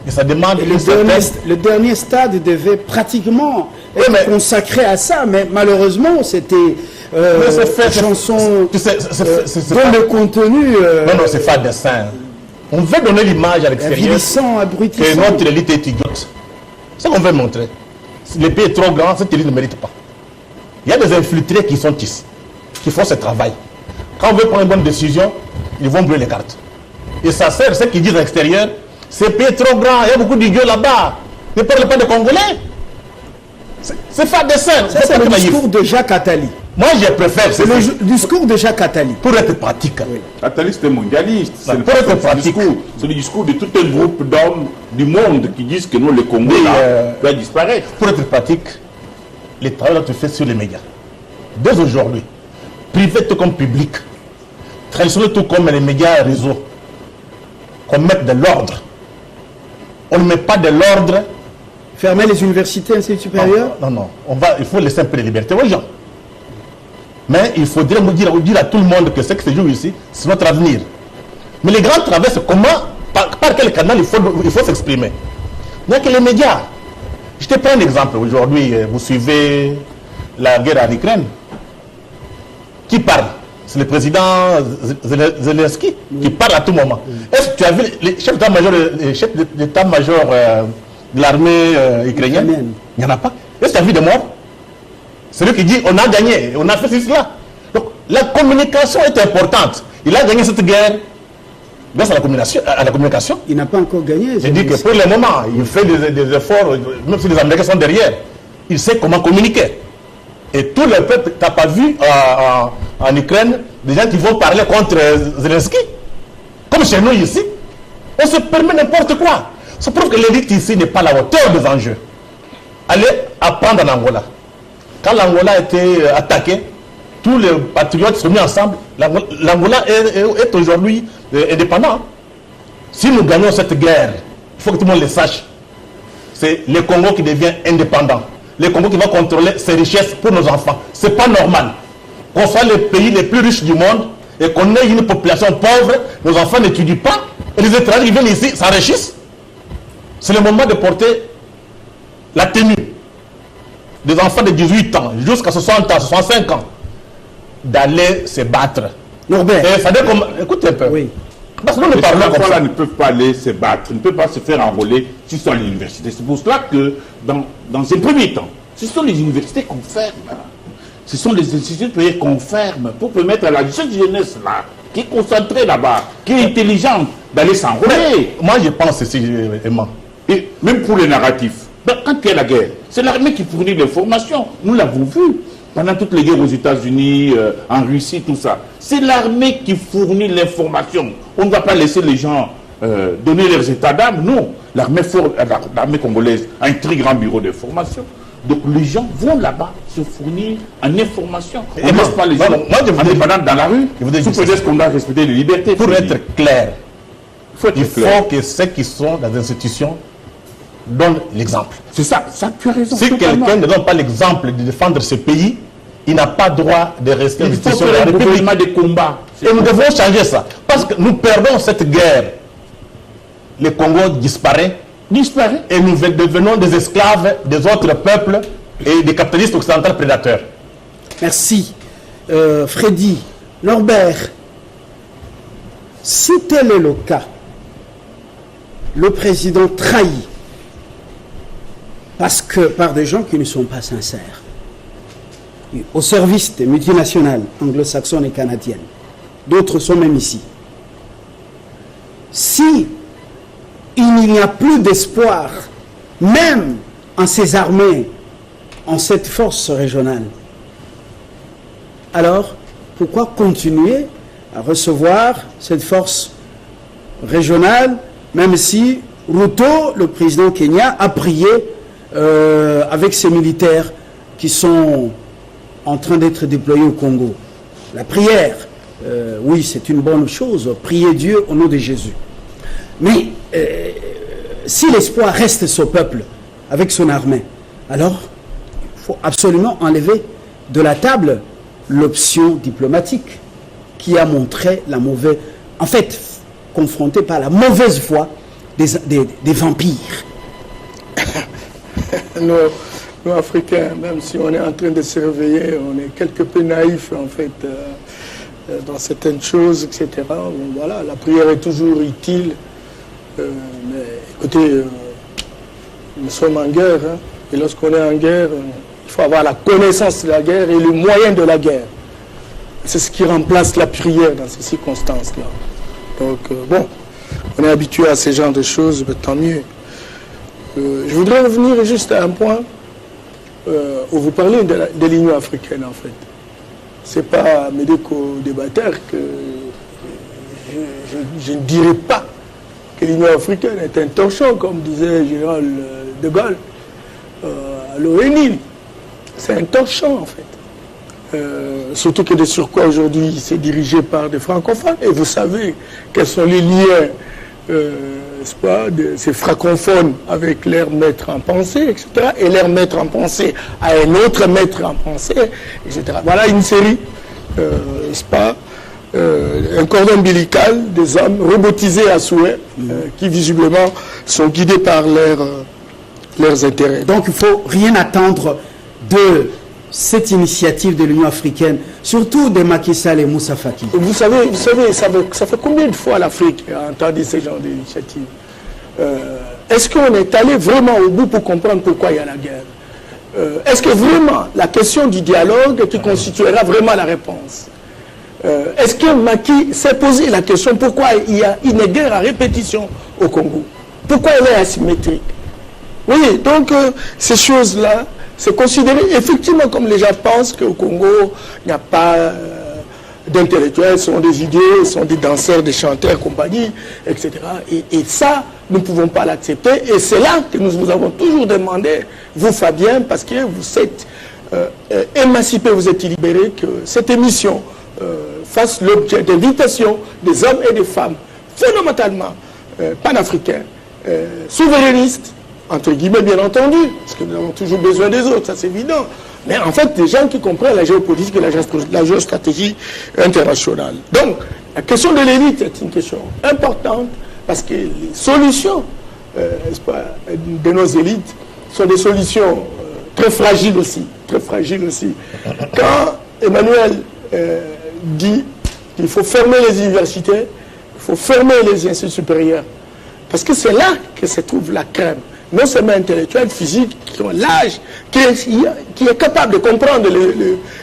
[SPEAKER 4] Et ça demande
[SPEAKER 5] le dernier stade devait pratiquement être consacré à ça, mais malheureusement c'était chanson dont le contenu...
[SPEAKER 4] Non, c'est pas dessin. On veut donner l'image à l'extérieur que notre élite est idiote. C'est ce qu'on veut montrer. Le pays est trop grand, cette élite ne mérite pas. Il y a des infiltrés qui sont ici, qui font ce travail. Quand on veut prendre une bonne décision, ils vont brûler les cartes. Et ça sert, ceux qui disent à l'extérieur, ce pays est trop grand, il y a beaucoup d'idiots là-bas. Ne parlez pas de Congolais. C'est faire des scènes.
[SPEAKER 5] C'est le discours de Jacques Attali.
[SPEAKER 4] Moi, je préfère.
[SPEAKER 5] C'est le discours de Jacques Attali.
[SPEAKER 4] Pour être pratique.
[SPEAKER 7] Oui. Attali, c'était mondialiste.
[SPEAKER 4] C'est
[SPEAKER 7] le discours de tout un groupe d'hommes du monde qui disent que nous, les Congolais, doivent disparaître.
[SPEAKER 4] Pour être pratique, les travail doit être fait sur les médias. Dès aujourd'hui, privé tout comme public, traditionnel tout comme les médias réseaux, qu'on mette de l'ordre. On ne met pas de l'ordre.
[SPEAKER 5] Fermer les universités, instituts supérieurs?
[SPEAKER 4] Non. Il faut laisser un peu de liberté aux gens. Mais il faudrait dire à tout le monde que ce qui se joue ici, c'est notre avenir. Mais les grands travaux, c'est comment, par quel canal il faut s'exprimer. Il n'y a que les médias. Je te prends un exemple. Aujourd'hui, vous suivez la guerre en Ukraine. Qui parle? C'est le président Zelensky qui parle à tout moment. Est-ce que tu as vu les chefs d'état-major de l'armée ukrainienne? Il n'y en a pas. Est-ce que tu as vu des morts? C'est lui qui dit on a gagné, on a fait cela. Donc la communication est importante. Il a gagné cette guerre grâce à la communication.
[SPEAKER 5] Il n'a pas encore gagné.
[SPEAKER 4] J'ai dit que pour le moment, il fait des efforts, même si les Américains sont derrière. Il sait comment communiquer. Et tout le peuple, tu n'as pas vu en Ukraine des gens qui vont parler contre Zelensky? Comme chez nous ici, on se permet n'importe quoi. Ça prouve que l'élite ici n'est pas à la hauteur des enjeux. Allez apprendre en Angola. Quand l'Angola a été attaqué, tous les patriotes sont mis ensemble. L'Angola est aujourd'hui indépendant. Si nous gagnons cette guerre, il faut que tout le monde le sache. C'est le Congo qui devient indépendant. Le Congo qui va contrôler ses richesses pour nos enfants. Ce n'est pas normal qu'on soit le pays les plus riches du monde et qu'on ait une population pauvre, nos enfants n'étudient pas, et les étrangers qui viennent ici s'enrichissent. C'est le moment de porter la tenue des enfants de 18 ans jusqu'à 60 ans, 65 ans, d'aller se battre.
[SPEAKER 5] Norbert.
[SPEAKER 4] Et ça comme... Écoutez un peu.
[SPEAKER 5] Oui.
[SPEAKER 7] Parce que les enfants-là ne peuvent pas aller se battre, ne peuvent pas se faire enrôler s'ils sont à l'université. C'est pour cela que, dans un premier temps, ce sont les universités qu'on ferme. Ce sont les instituts privés qu'on ferme pour permettre à la jeunesse-là, qui est concentrée là-bas, qui est intelligente, d'aller s'enrôler.
[SPEAKER 4] Moi, je pense ici, Emma.
[SPEAKER 7] Et même pour les narratifs. quand il y a la guerre, c'est l'armée qui fournit l'information. Nous l'avons vu pendant toutes les guerres aux États-Unis, en Russie, tout ça. C'est l'armée qui fournit l'information. On ne va pas laisser les gens donner leurs états d'âme. Non, l'armée congolaise a un très grand bureau d'information. Donc les gens vont là-bas se fournir en information. On ne laisse pas les gens indépendants dans la rue. Sous prétexte qu'on doit respecter les libertés.
[SPEAKER 4] Pour être clair, il faut que ceux qui sont dans les institutions donnent l'exemple.
[SPEAKER 7] C'est ça, tu as raison.
[SPEAKER 4] Si quelqu'un ne donne pas l'exemple de défendre ce pays, il n'a pas droit de rester
[SPEAKER 7] dans l'institution de la République. Des combats.
[SPEAKER 4] Et nous devons changer ça. Parce que nous perdons cette guerre. Le Congo disparaît. Et nous devenons des esclaves des autres peuples et des capitalistes occidentaux prédateurs.
[SPEAKER 5] Merci. Freddy, Norbert, si tel est le cas, le président trahit par des gens qui ne sont pas sincères, au service des multinationales anglo-saxonnes et canadiennes, d'autres sont même ici. Si il n'y a plus d'espoir, même en ces armées, en cette force régionale, alors pourquoi continuer à recevoir cette force régionale, même si Ruto, le président Kenya, a prié avec ses militaires qui sont en train d'être déployés au Congo. La prière, oui, c'est une bonne chose, prier Dieu au nom de Jésus. Mais si l'espoir reste ce peuple avec son armée, alors il faut absolument enlever de la table l'option diplomatique qui a montré la mauvaise... En fait, confronté par la mauvaise foi des vampires.
[SPEAKER 6] Nous, Africains, même si on est en train de se réveiller, on est quelque peu naïfs, en fait, dans certaines choses, etc. Bon, voilà, la prière est toujours utile. Mais écoutez, nous sommes en guerre, hein, et lorsqu'on est en guerre, il faut avoir la connaissance de la guerre et le moyen de la guerre. C'est ce qui remplace la prière dans ces circonstances-là. Donc, bon, on est habitué à ce genre de choses, mais tant mieux. Je voudrais revenir juste à un point où vous parlez de l'Union africaine, en fait. Ce n'est pas médico-débatteur que je ne dirais pas que l'Union africaine est un torchon, comme disait le général de Gaulle à l'ONU. C'est un torchon, en fait. Surtout que de surcroît, aujourd'hui, c'est dirigé par des francophones. Et vous savez quels sont les liens, n'est-ce pas, de ces francophones avec leur maître en pensée, etc. Et leur maître en pensée à un autre maître en pensée, etc. Voilà une série, n'est-ce pas, un cordon ombilical des hommes robotisés à souhait, qui visiblement sont guidés par leurs intérêts.
[SPEAKER 5] Donc il ne faut rien attendre de cette initiative de l'Union africaine, surtout de Macky Sall et Moussa Faki.
[SPEAKER 6] Vous savez ça fait combien de fois l'Afrique a entendu ce genre d'initiative? Est-ce qu'on est allé vraiment au bout pour comprendre pourquoi il y a la guerre? Est-ce que vraiment la question du dialogue qui constituera vraiment la réponse? Est-ce que Macky s'est posé la question pourquoi il y a une guerre à répétition au Congo? Pourquoi elle est asymétrique? Oui, donc ces choses-là, c'est considéré effectivement comme les gens pensent qu'au Congo, il n'y a pas d'intellectuels, sont des idiots, sont des danseurs, des chanteurs, compagnie, etc. Et ça, nous ne pouvons pas l'accepter. Et c'est là que nous vous avons toujours demandé, vous Fabien, parce que vous êtes émancipé, vous êtes libéré, que cette émission fasse l'objet d'invitation des hommes et des femmes, fondamentalement panafricains, souverainistes, entre guillemets bien entendu, parce que nous avons toujours besoin des autres, ça c'est évident, mais en fait des gens qui comprennent la géopolitique et la géostratégie internationale. Donc la question de l'élite est une question importante, parce que les solutions de nos élites sont des solutions très fragiles aussi, Quand Emmanuel dit qu'il faut fermer les universités, il faut fermer les instituts supérieurs, parce que c'est là que se trouve la crème. Non seulement intellectuels, physiques, qui ont l'âge, qui est capable de comprendre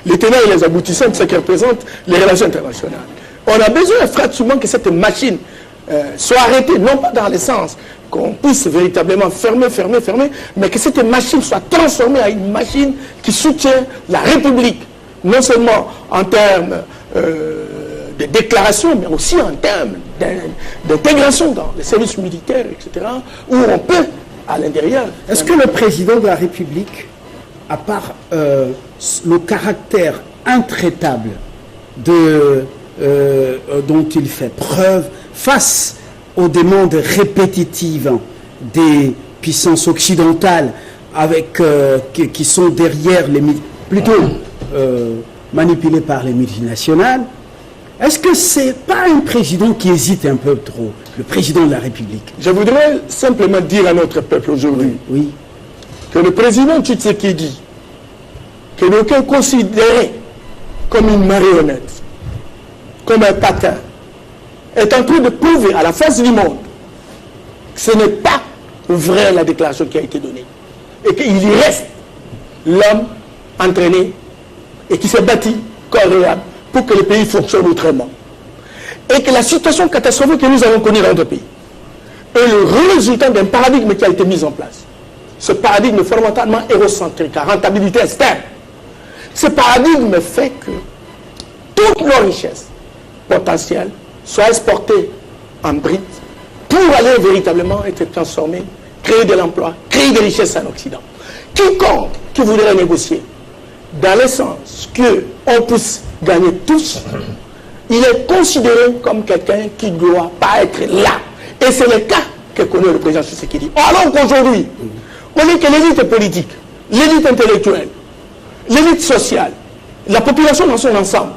[SPEAKER 6] les tenants et les aboutissants de ce qui représente les relations internationales. On a besoin, pratiquement, que cette machine soit arrêtée, non pas dans le sens qu'on puisse véritablement fermer, mais que cette machine soit transformée en une machine qui soutient la République, non seulement en termes de déclaration, mais aussi en termes d'intégration dans les services militaires, etc., où on peut, à l'intérieur...
[SPEAKER 5] Est-ce que le président de la République, à part le caractère intraitable dont il fait preuve face aux demandes répétitives des puissances occidentales qui sont derrière manipulées par les multinationales, est-ce que c'est pas un président qui hésite un peu trop, le président de la République?
[SPEAKER 6] Je voudrais simplement dire à notre peuple aujourd'hui que le président Tshisekedi, que d'aucuns considéraient comme une marionnette, comme un patin, est en train de prouver à la face du monde que ce n'est pas vrai la déclaration qui a été donnée. Et qu'il y reste l'homme entraîné et qui s'est bâti corps et âme pour que le pays fonctionne autrement. Et que la situation catastrophique que nous avons connue dans notre pays est le résultat d'un paradigme qui a été mis en place. Ce paradigme fondamentalement hérocentrique, à rentabilité externe. Ce paradigme fait que toutes nos richesses potentielles soient exportées en briques pour aller véritablement être transformées, créer de l'emploi, créer des richesses en Occident. Quiconque qui voudrait négocier dans le sens qu'on puisse gagner tous, il est considéré comme quelqu'un qui ne doit pas être là. Et c'est le cas que connaît le président Tshisekedi. Alors qu'aujourd'hui, on dit que l'élite politique, l'élite intellectuelle, l'élite sociale, la population dans son ensemble,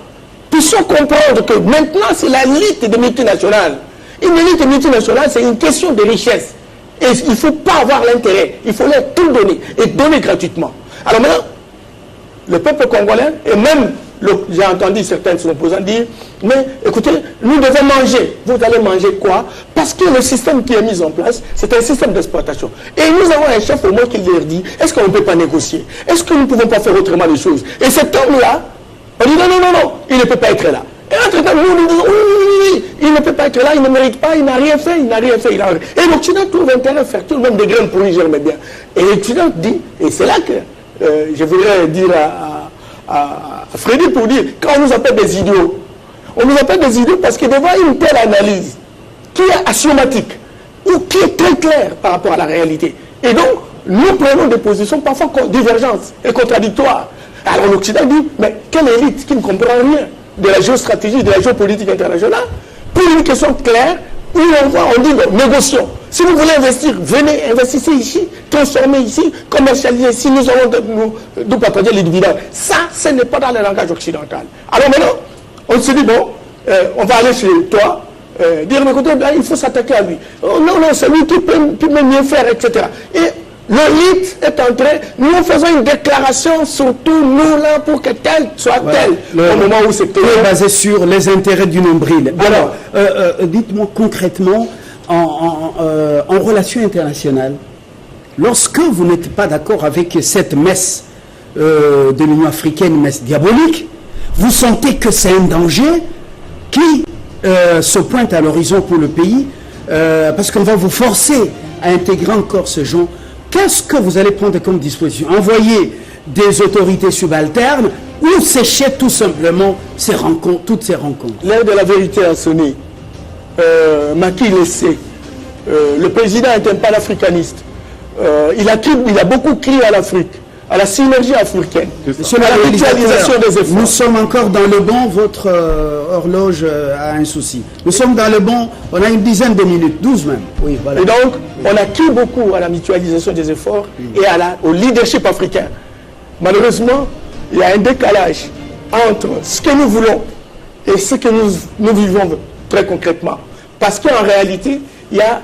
[SPEAKER 6] puissent comprendre que maintenant c'est l'élite des multinationales. Une élite multinationale, c'est une question de richesse. Et il ne faut pas avoir l'intérêt. Il faut leur tout donner et donner gratuitement. Alors maintenant, le peuple congolais, et même, j'ai entendu certains de ses opposants dire, mais écoutez, nous devons manger. Vous allez manger quoi? Parce que le système qui est mis en place, c'est un système d'exploitation. Et nous avons un chef au moins qui leur dit, est-ce qu'on ne peut pas négocier? Est-ce que nous ne pouvons pas faire autrement les choses? Et cet homme-là, on dit non, il ne peut pas être là. Et entre-temps, nous disons, oui, il ne peut pas être là, il ne mérite pas, il n'a rien fait, Et l'Occident trouve intérêt à faire tout le monde des graines pourries, j'aime bien. Et l'Occident dit, et c'est là que je voudrais dire à Freddy pour dire, quand on nous appelle des idiots, on nous appelle des idiots parce que devant une telle analyse qui est axiomatique ou qui est très claire par rapport à la réalité. Et donc, nous prenons des positions parfois divergentes et contradictoires. Alors l'Occident dit, mais quelle élite qui ne comprend rien de la géostratégie, de la géopolitique internationale, pour une question claire, où on dit, non, négocions. Si vous voulez investir, venez, investissez ici, transformez ici, commercialisez ici, nous allons nous partager les dividendes. Ça, ce n'est pas dans le langage occidental. Alors maintenant, on se dit, bon, on va aller chez toi, dire, mais écoutez, il faut s'attaquer à lui. Oh, non, c'est lui qui peut mieux faire, etc. Et l'élite est en train, nous faisons une déclaration, surtout nous là, pour que tel soit tel, au moment où c'est
[SPEAKER 5] basé sur les intérêts du nombril. Alors, dites-moi concrètement, en relations internationales, lorsque vous n'êtes pas d'accord avec cette messe de l'Union africaine, messe diabolique, vous sentez que c'est un danger qui se pointe à l'horizon pour le pays, parce qu'on va vous forcer à intégrer encore ce genre. Qu'est-ce que vous allez prendre comme disposition? Envoyer des autorités subalternes ou sécher tout simplement toutes ces rencontres?
[SPEAKER 6] L'heure de la vérité a sonné. Macky le sait. Le président est un panafricaniste. Il a beaucoup crié à l'Afrique, à la synergie africaine, à la mutualisation des efforts.
[SPEAKER 5] Nous sommes encore dans le bon, votre horloge a un souci. Nous sommes dans le bon, on a une dizaine de minutes, 12 même. Oui, voilà.
[SPEAKER 6] Et donc, on a crié beaucoup à la mutualisation des efforts et au leadership africain. Malheureusement, il y a un décalage entre ce que nous voulons et ce que nous vivons très concrètement. Parce qu'en réalité, il y a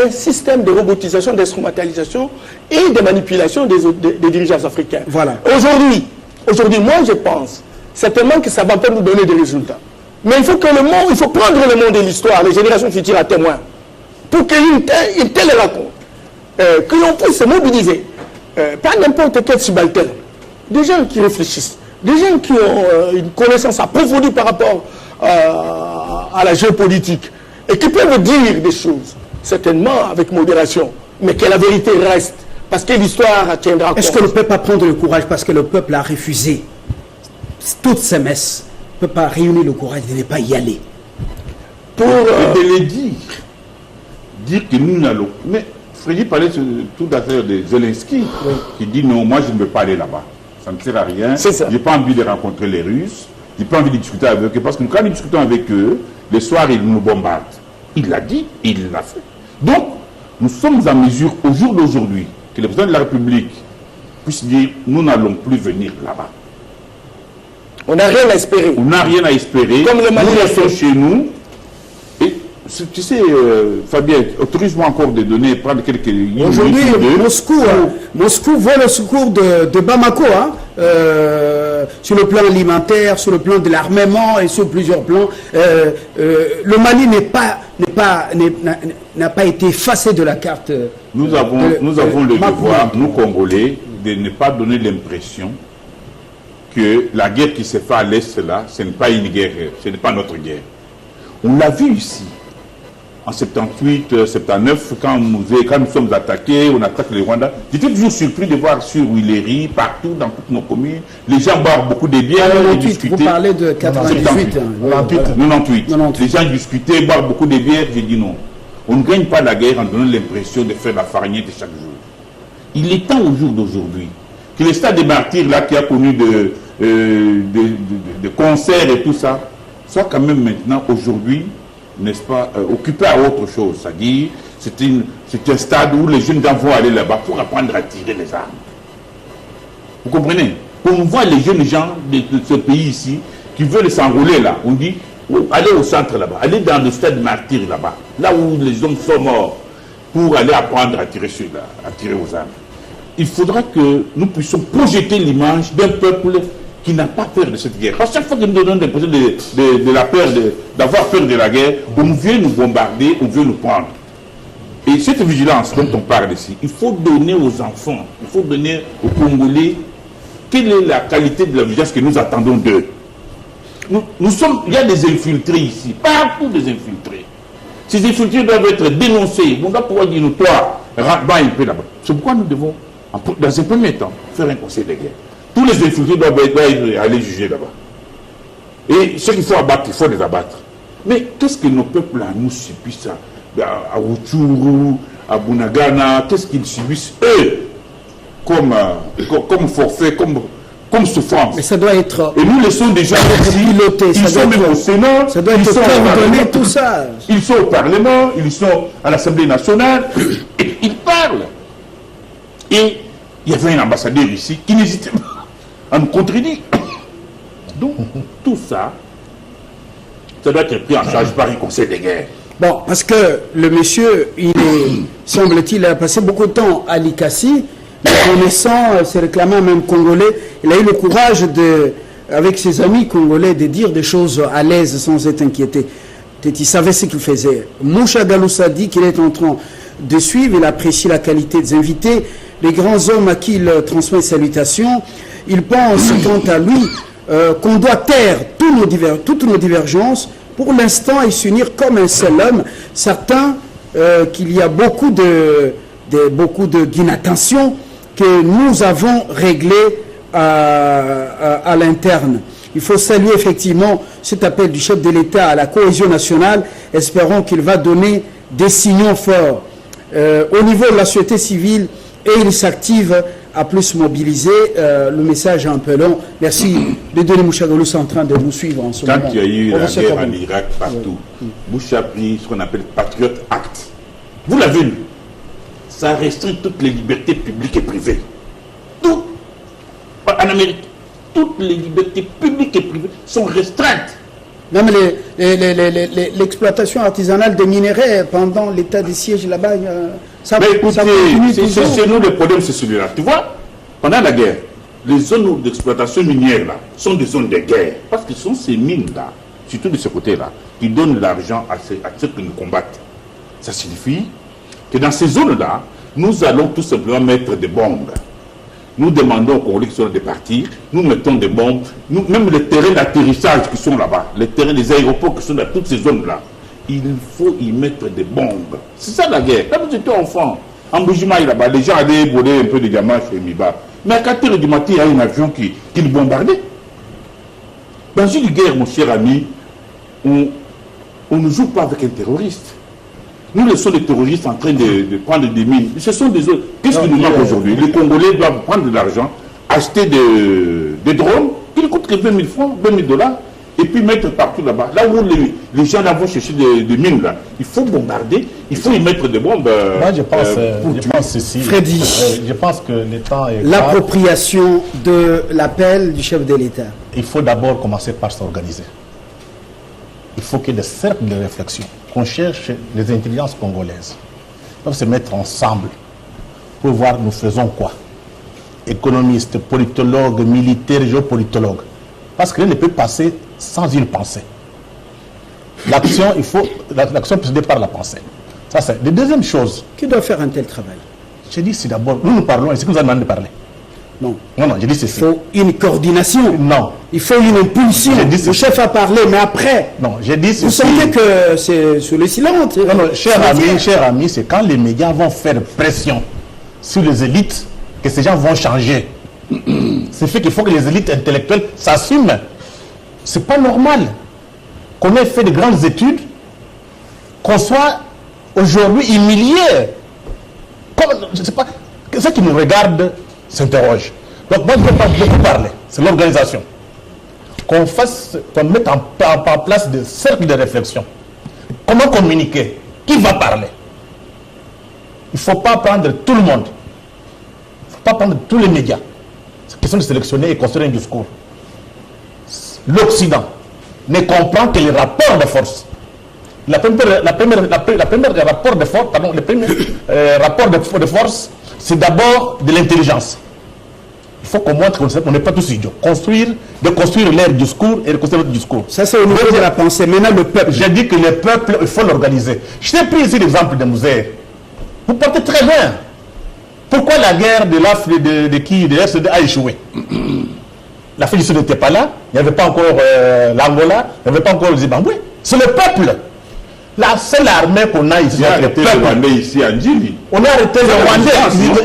[SPEAKER 6] un système de robotisation, d'instrumentalisation et de manipulation des dirigeants africains.
[SPEAKER 5] Voilà.
[SPEAKER 6] Aujourd'hui, moi je pense certainement que ça ne va pas nous donner des résultats. Mais il faut prendre le monde et l'histoire, les générations futures à témoin, pour qu'il y ait une telle rencontre, que l'on puisse se mobiliser, pas n'importe quel subalterne, des gens qui réfléchissent, des gens qui ont une connaissance approfondie par rapport à la géopolitique, et qui peuvent dire des choses certainement avec modération, mais que la vérité reste, parce que l'histoire tiendra compte.
[SPEAKER 5] Est-ce que le peuple a prendre le courage parce que le peuple a refusé toutes ces messes? Ne peut pas réunir le courage de ne pas y aller.
[SPEAKER 7] Pour de le dire que nous n'allons. Mais Freddy parlait tout à l'heure de Zelensky, qui dit non, moi je ne veux pas aller là-bas. Ça ne sert à rien. Je n'ai pas envie de rencontrer les Russes. Je n'ai pas envie de discuter avec eux. Parce que quand nous discutons avec eux, le soir, ils nous bombardent. Il l'a dit et il l'a fait. Donc, nous sommes en mesure, au jour d'aujourd'hui, que le président de la République puisse dire nous n'allons plus venir là-bas.
[SPEAKER 6] On n'a rien à espérer.
[SPEAKER 7] On n'a rien à espérer.
[SPEAKER 6] Comme le Mali
[SPEAKER 7] nous restons chez nous. Tu sais, Fabien, autorise-moi encore de donner, prendre quelques...
[SPEAKER 5] Aujourd'hui, Moscou voit le secours de Bamako, sur le plan alimentaire, sur le plan de l'armement et sur plusieurs plans. Le Mali n'a pas été effacé de la carte.
[SPEAKER 7] Nous avons le devoir, nous Congolais, de ne pas donner l'impression que la guerre qui se fait à l'Est, là, ce n'est pas une guerre, ce n'est pas notre guerre. On l'a vu ici. En 78, 79, quand nous sommes attaqués, on attaque le Rwanda. J'étais toujours surpris de voir sur Willery, partout, dans toutes nos communes, les gens boivent beaucoup de bières.
[SPEAKER 5] Vous parlez de 98.
[SPEAKER 7] 98. Les gens discutaient, boivent beaucoup de bières. J'ai dit non. On ne gagne pas la guerre en donnant l'impression de faire la farniente chaque jour. Il est temps au jour d'aujourd'hui que le stade des martyrs, là, qui a connu de concerts et tout ça, soit quand même maintenant, aujourd'hui, n'est-ce pas, occupé à autre chose. C'est-à-dire, c'est un stade où les jeunes gens vont aller là-bas pour apprendre à tirer les armes. Vous comprenez? On voit les jeunes gens de ce pays ici qui veulent s'enrôler là. On dit, allez au centre là-bas, allez dans le stade martyr là-bas, là où les hommes sont morts, pour aller apprendre à tirer aux armes. Il faudra que nous puissions projeter l'image d'un peuple qui n'a pas peur de cette guerre. Parce que chaque fois que nous donnons l'impression de la peur, d'avoir peur de la guerre, on vient nous bombarder, on vient nous prendre. Et cette vigilance dont on parle ici, il faut donner aux enfants, il faut donner aux Congolais quelle est la qualité de la vigilance que nous attendons d'eux. Il y a des infiltrés ici, partout des infiltrés. Ces infiltrés doivent être dénoncés. On doit pouvoir dire, toi, rentre-bas un peu là-bas. C'est pourquoi nous devons, dans un premier temps, faire un conseil de guerre. Tous les infiltrés doivent aller juger là-bas. Et ceux qu'il faut abattre, il faut les abattre. Mais qu'est-ce que nos peuples là, nous subissent à Rutshuru, à Bunagana, qu'est-ce qu'ils subissent eux comme forfait, comme souffrance?
[SPEAKER 5] Mais ça doit être...
[SPEAKER 7] Et nous laissons des gens pilotés. Ils sont même au Sénat,
[SPEAKER 5] ça doit être coordonné, tout ça.
[SPEAKER 7] Ils sont au Parlement, ils sont à l'Assemblée nationale, et ils parlent. Et il y avait un ambassadeur ici qui n'hésitait pas à nous contredire. Donc, tout ça, ça doit être pris en charge par un conseil de guerre.
[SPEAKER 5] Bon, parce que le monsieur, semble-t-il, a passé beaucoup de temps à l'ICACI, connaissant, se réclamant même congolais, il a eu le courage avec ses amis congolais de dire des choses à l'aise sans être inquiété. Il savait ce qu'il faisait. Moucha Galoussa dit qu'il est en train de suivre, il apprécie la qualité des invités, les grands hommes à qui il transmet salutations. Il pense, quant à lui, qu'on doit taire toutes nos divergences pour l'instant et s'unir comme un seul homme. Certains, qu'il y a beaucoup d'inattention que nous avons réglées à l'interne. Il faut saluer effectivement cet appel du chef de l'État à la cohésion nationale. Espérons qu'il va donner des signaux forts. Au niveau de la société civile, et il s'active à plus mobiliser. Le message est un peu long. Merci de donner Moucha Galoussa en train de nous suivre en ce moment.
[SPEAKER 7] Quand il y a eu la guerre en Irak partout, Moucha a pris ce qu'on appelle Patriot Act. Vous l'avez lu. Ça restreint toutes les libertés publiques et privées. Tout. En Amérique, toutes les libertés publiques et privées sont restreintes.
[SPEAKER 5] Même l'exploitation artisanale des minéraux pendant l'état de siège là-bas, ça continue toujours.
[SPEAKER 7] Chez nous, le problème, c'est celui-là. Tu vois, pendant la guerre, les zones d'exploitation minière là, sont des zones de guerre. Parce que ce sont ces mines-là, surtout de ce côté-là, qui donnent l'argent à ceux qui nous combattent. Ça signifie que dans ces zones-là, nous allons tout simplement mettre des bombes. Nous demandons aux Congolais qui sont de partir, nous mettons des bombes, même les terrains d'atterrissage qui sont là-bas, les aéroports qui sont dans toutes ces zones-là, il faut y mettre des bombes. C'est ça la guerre. Quand j'étais enfant, en Boujima, là-bas, les gens allaient voler un peu de diamants chez Miba. Mais à 4 h du matin, il y a un avion qui le bombardait. Dans une guerre, mon cher ami, on ne joue pas avec un terroriste. Nous laissons les terroristes en train de prendre des mines. Ce sont des autres. Qu'est-ce qui nous manque aujourd'hui? Les Congolais doivent prendre de l'argent, acheter des drones qui coûtent que 20 000 francs, 20 000 $, et puis mettre partout là-bas. Là où les gens là vont chercher des mines, là, il faut bombarder, il faut y mettre des bombes.
[SPEAKER 4] Moi, je pense ceci.
[SPEAKER 5] Freddy.
[SPEAKER 4] Je pense que le temps est
[SPEAKER 5] L'appropriation de l'appel du chef de l'État.
[SPEAKER 4] Il faut d'abord commencer par s'organiser. Il faut qu'il y ait des cercles de réflexion, qu'on cherche les intelligences congolaises. Ils doivent se mettre ensemble pour voir nous faisons quoi. Économistes, politologues, militaires, géopolitologues. Parce que rien ne peut passer sans une pensée. L'action, l'action précédée par la pensée. Ça, c'est la deuxième chose.
[SPEAKER 5] Qui doit faire un tel travail?
[SPEAKER 4] J'ai dit, c'est d'abord, nous parlons, et c'est que vous avez demandé de parler.
[SPEAKER 5] Non.
[SPEAKER 4] Non, j'ai dit c'est
[SPEAKER 5] Il faut une coordination.
[SPEAKER 4] Non.
[SPEAKER 5] Il faut une impulsion. Le chef a parlé, mais après,
[SPEAKER 4] non, j'ai dit
[SPEAKER 5] vous sentez que c'est sous le silence.
[SPEAKER 4] Non, cher ami, c'est quand les médias vont faire pression sur les élites que ces gens vont changer. C'est fait qu'il faut que les élites intellectuelles s'assument. C'est pas normal qu'on ait fait de grandes études, qu'on soit aujourd'hui humilié. Comme, je sais pas, ceux qui nous regardent s'interrogent. Donc moi je ne peux pas beaucoup parler, c'est l'organisation. Qu'on mette en place des cercles de réflexion. Comment communiquer? Qui va parler? Il ne faut pas prendre tout le monde. Il ne faut pas prendre tous les médias. C'est question de sélectionner et construire un discours. L'Occident ne comprend que les rapports de force. Le premier rapport de force, c'est d'abord de l'intelligence. Il faut qu'on montre qu'on n'est pas tous idiots. Déconstruire leur discours et reconstruire notre discours.
[SPEAKER 5] Ça, c'est au niveau de la pensée. Maintenant, le peuple.
[SPEAKER 4] J'ai dit que le peuple, il faut l'organiser. Je t'ai pris ici l'exemple de Mouzer. Vous portez très bien. Pourquoi la guerre de l'Afrique de RCD a échoué? L'Afrique du Sud n'était pas là. Il n'y avait pas encore l'Angola. Il n'y avait pas encore le Zimbabwe. C'est le peuple. La seule armée qu'on a ici,
[SPEAKER 7] ici à Djili.
[SPEAKER 4] On a arrêté le Rwandais.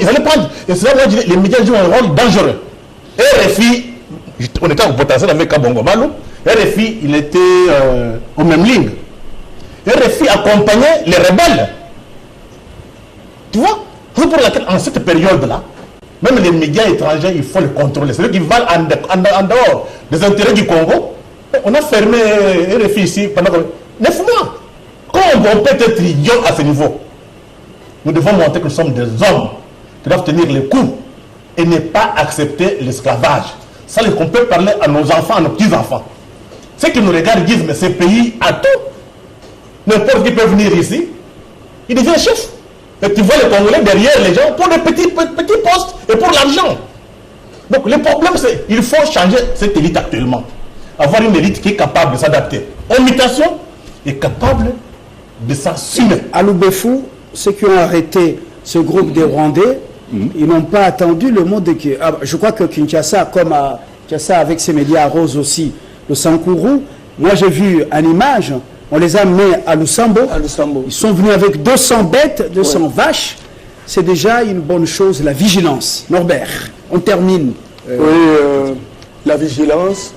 [SPEAKER 4] Ils allaient prendre. Et c'est là où les médias jouent un rôle dangereux. RFI, on était au potentiel avec Kabongo Malo. RFI, il était aux mêmes lignes. RFI accompagnait les rebelles. Tu vois? C'est pour laquelle, en cette période-là, même les médias étrangers, il faut les contrôler. C'est eux qui valent en dehors des intérêts du Congo. On a fermé RFI ici pendant 9 mois. Comment on peut être idiot à ce niveau? Nous devons montrer que nous sommes des hommes qui doivent tenir les coups et ne pas accepter l'esclavage. Ça, qu'on peut parler à nos enfants, à nos petits-enfants. Ceux qui nous regardent disent, mais ce pays a tout. N'importe qui peut venir ici, il devient chef. Et tu vois les Congolais derrière les gens pour des petits postes et pour l'argent. Donc le problème, c'est qu'il faut changer cette élite actuellement. Avoir une élite qui est capable de s'adapter aux mutations et capable de s'assumer.
[SPEAKER 5] À Loubefou, ceux qui ont arrêté ce groupe des Rwandais, ils n'ont pas attendu le mot de... je crois que Kinshasa, comme à Kinshasa avec ses médias roses aussi, le Sankourou, moi j'ai vu en image, on les a amenés à Lusambo. Ils sont venus avec 200 bêtes, 200 vaches. C'est déjà une bonne chose, la vigilance. Norbert, on termine.
[SPEAKER 6] Oui, la vigilance,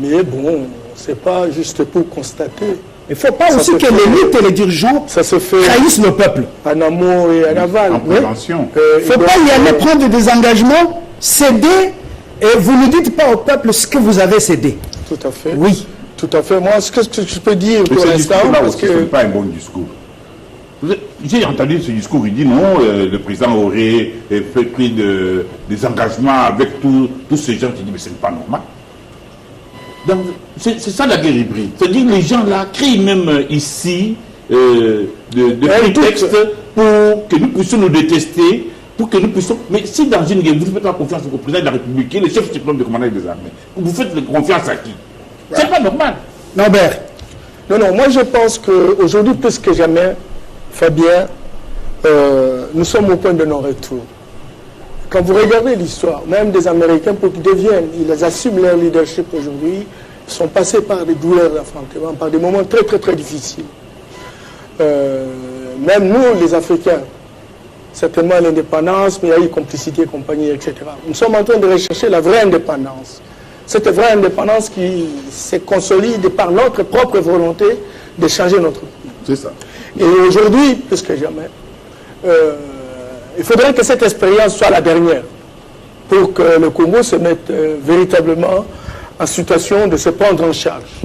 [SPEAKER 6] mais bon, c'est pas juste pour constater.
[SPEAKER 5] Il ne faut pas aussi que l'élite et les dirigeants trahissent le peuple.
[SPEAKER 6] En amont et en aval.
[SPEAKER 3] En prévention.
[SPEAKER 5] Il ne faut pas y aller prendre des engagements, céder, et vous ne dites pas au peuple ce que vous avez cédé.
[SPEAKER 6] Tout à fait.
[SPEAKER 5] Oui.
[SPEAKER 6] Tout à fait. Moi, ce que je peux dire
[SPEAKER 3] Mais
[SPEAKER 6] pour
[SPEAKER 3] ce
[SPEAKER 6] l'instant,
[SPEAKER 3] discours-là
[SPEAKER 6] parce
[SPEAKER 3] aussi,
[SPEAKER 6] que...
[SPEAKER 3] ce n'est pas un bon discours.
[SPEAKER 7] J'ai entendu ce discours, il dit non, le président aurait pris des engagements avec tous ces gens qui disent mais ce n'est pas normal. Donc c'est ça la guerre hybride. C'est-à-dire que les gens là créent même ici des prétextes pour que nous puissions nous détester, pour que nous puissions... Mais si dans une guerre, vous ne faites pas confiance au président de la République, qui est le chef suprême de commandement des armées, vous faites confiance à qui? C'est pas normal.
[SPEAKER 5] Norbert.
[SPEAKER 6] Non, moi je pense qu'aujourd'hui, plus que jamais, Fabien, nous sommes au point de non-retour. Quand vous regardez l'histoire, même des Américains, pour qu'ils deviennent, ils assument leur leadership aujourd'hui, ils sont passés par des douleurs d'affrontement, par des moments très très très difficiles. même nous, les Africains, certainement l'indépendance, mais il y a eu complicité et compagnie, etc. Nous sommes en train de rechercher la vraie indépendance. Cette vraie indépendance qui se consolide par notre propre volonté de changer notre pays.
[SPEAKER 3] C'est ça.
[SPEAKER 6] Et aujourd'hui, plus que jamais, il faudrait que cette expérience soit la dernière pour que le Congo se mette véritablement en situation de se prendre en charge.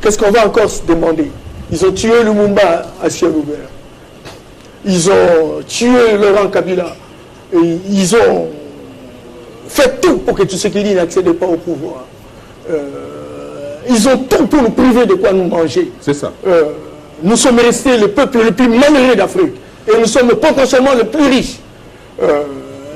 [SPEAKER 6] Qu'est-ce qu'on va encore se demander? Ils ont tué Lumumba à ciel ouvert. Ils ont tué Laurent Kabila. Et ils ont fait tout pour que Tshisekedi n'accède pas au pouvoir. Ils ont tout pour nous priver de quoi nous manger.
[SPEAKER 3] C'est ça.
[SPEAKER 6] Nous sommes restés le peuple le plus malheureux d'Afrique. Et nous sommes potentiellement le plus riches.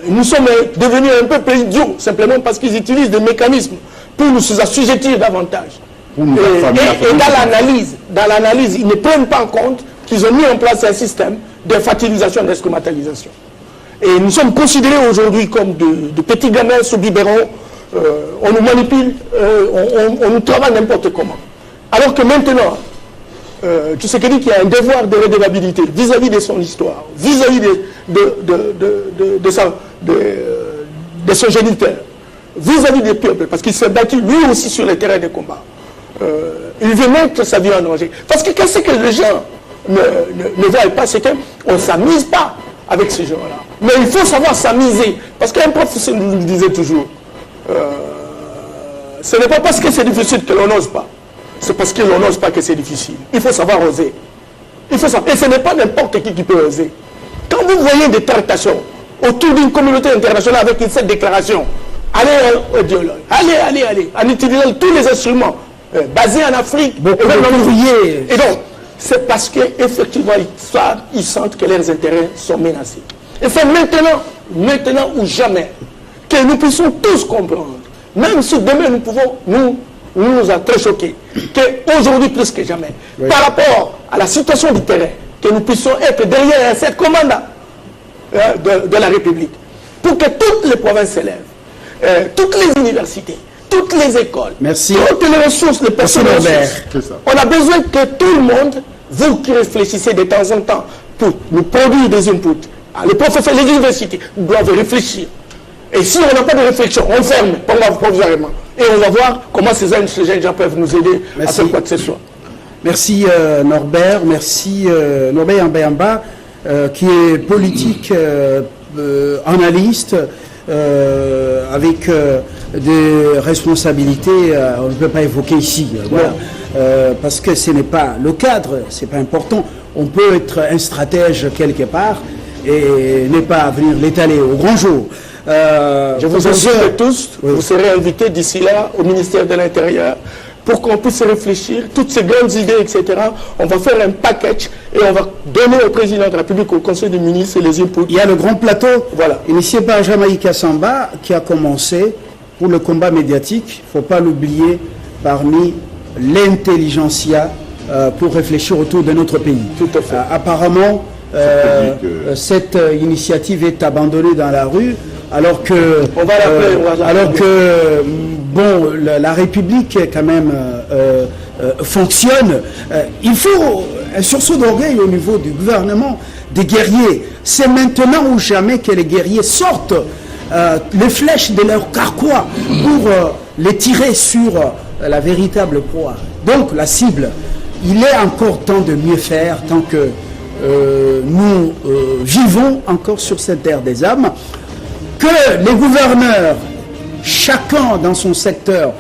[SPEAKER 6] Nous sommes devenus un peuple idiot, simplement parce qu'ils utilisent des mécanismes pour nous assujettir davantage. Et dans l'analyse, ils ne prennent pas en compte qu'ils ont mis en place un système de fertilisation, d'instrumentalisation. Et nous sommes considérés aujourd'hui comme de petits gamins sous biberon. On nous manipule, on nous travaille n'importe comment. Alors que maintenant, Tshisekedi qui a un devoir de redevabilité vis-à-vis de son histoire, vis-à-vis de son géniteur, vis-à-vis des peuples, parce qu'il s'est battu lui aussi sur les terrains de combat. Il veut mettre sa vie en danger. Parce que qu'est-ce que les gens ne voient pas, c'est qu'on ne s'amuse pas avec ces gens-là. Mais il faut savoir s'amuser. Parce qu'un prof nous disait toujours, ce n'est pas parce que c'est difficile que l'on n'ose pas. C'est parce que l'on n'ose pas que c'est difficile. Il faut savoir oser. Il faut savoir. Et ce n'est pas n'importe qui peut oser. Quand vous voyez des tractations autour d'une communauté internationale avec cette déclaration, allez au dialogue, allez, en utilisant tous les instruments basés en Afrique, et même en ouvrier. Et donc, c'est parce qu'effectivement, ils sentent que leurs intérêts sont menacés. Et c'est maintenant ou jamais, que nous puissions tous comprendre, même si demain nous pouvons, nous a très choqués, qu'aujourd'hui plus que jamais, par rapport à la situation du terrain, que nous puissions être derrière cette commande de la République, pour que toutes les provinces s'élèvent, toutes les universités, toutes les écoles, toutes les ressources, les personnes ressources. On a besoin que tout le monde, vous qui réfléchissez de temps en temps, pour nous produire des inputs, les professeurs, les universités doivent réfléchir. Et si on n'a pas de réflexion, on ferme provisoirement. Et on va voir comment ces jeunes gens peuvent nous aider à faire quoi que ce soit.
[SPEAKER 5] Merci Norbert, merci Norbert Mbeyamba, qui est politique analyste, avec des responsabilités, on ne peut pas évoquer ici, voilà. Parce que ce n'est pas le cadre, c'est pas important. On peut être un stratège quelque part et ne pas venir l'étaler au grand jour.
[SPEAKER 6] Je vous invite tous, vous serez invités d'ici là au ministère de l'Intérieur pour qu'on puisse réfléchir, toutes ces grandes idées, etc. On va faire un package et on va donner au président de la République, au Conseil des ministres et les inputs.
[SPEAKER 5] Il y a le grand plateau, initié par Jamaïca Samba, qui a commencé pour le combat médiatique, il ne faut pas l'oublier, parmi l'intelligentsia pour réfléchir autour de notre pays.
[SPEAKER 6] Tout à fait.
[SPEAKER 5] Apparemment, cette initiative est abandonnée dans la rue, alors que, bon, la République quand même fonctionne. Il faut un sursaut d'orgueil au niveau du gouvernement, des guerriers. C'est maintenant ou jamais que les guerriers sortent les flèches de leur carquois pour les tirer sur la véritable proie. Donc la cible, il est encore temps de mieux faire tant que nous vivons encore sur cette terre des âmes. Que les gouverneurs, chacun dans son secteur,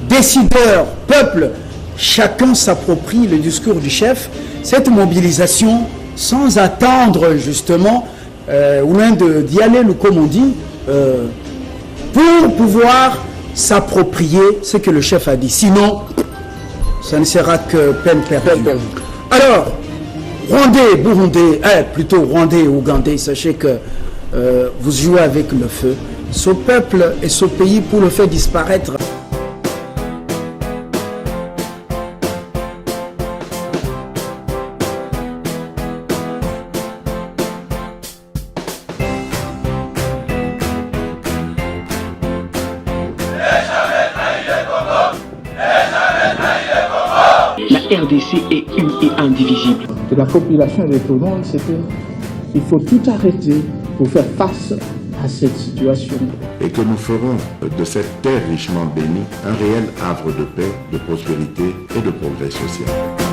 [SPEAKER 5] décideurs, peuple, chacun s'approprie le discours du chef. Cette mobilisation, sans attendre justement, ou loin d'y aller, comme on dit, pour pouvoir s'approprier ce que le chef a dit. Sinon, ça ne sera que peine perdue. Alors, Rwandais, Burundais, plutôt Rwandais et Ougandais, sachez que vous jouez avec le feu. Ce peuple et ce pays, pour le faire disparaître,
[SPEAKER 1] La RDC est une et indivisible.
[SPEAKER 2] De la population et de tout le monde, c'est qu'il faut tout arrêter pour faire face à cette situation.
[SPEAKER 3] Et que nous ferons de cette terre richement bénie un réel havre de paix, de prospérité et de progrès social.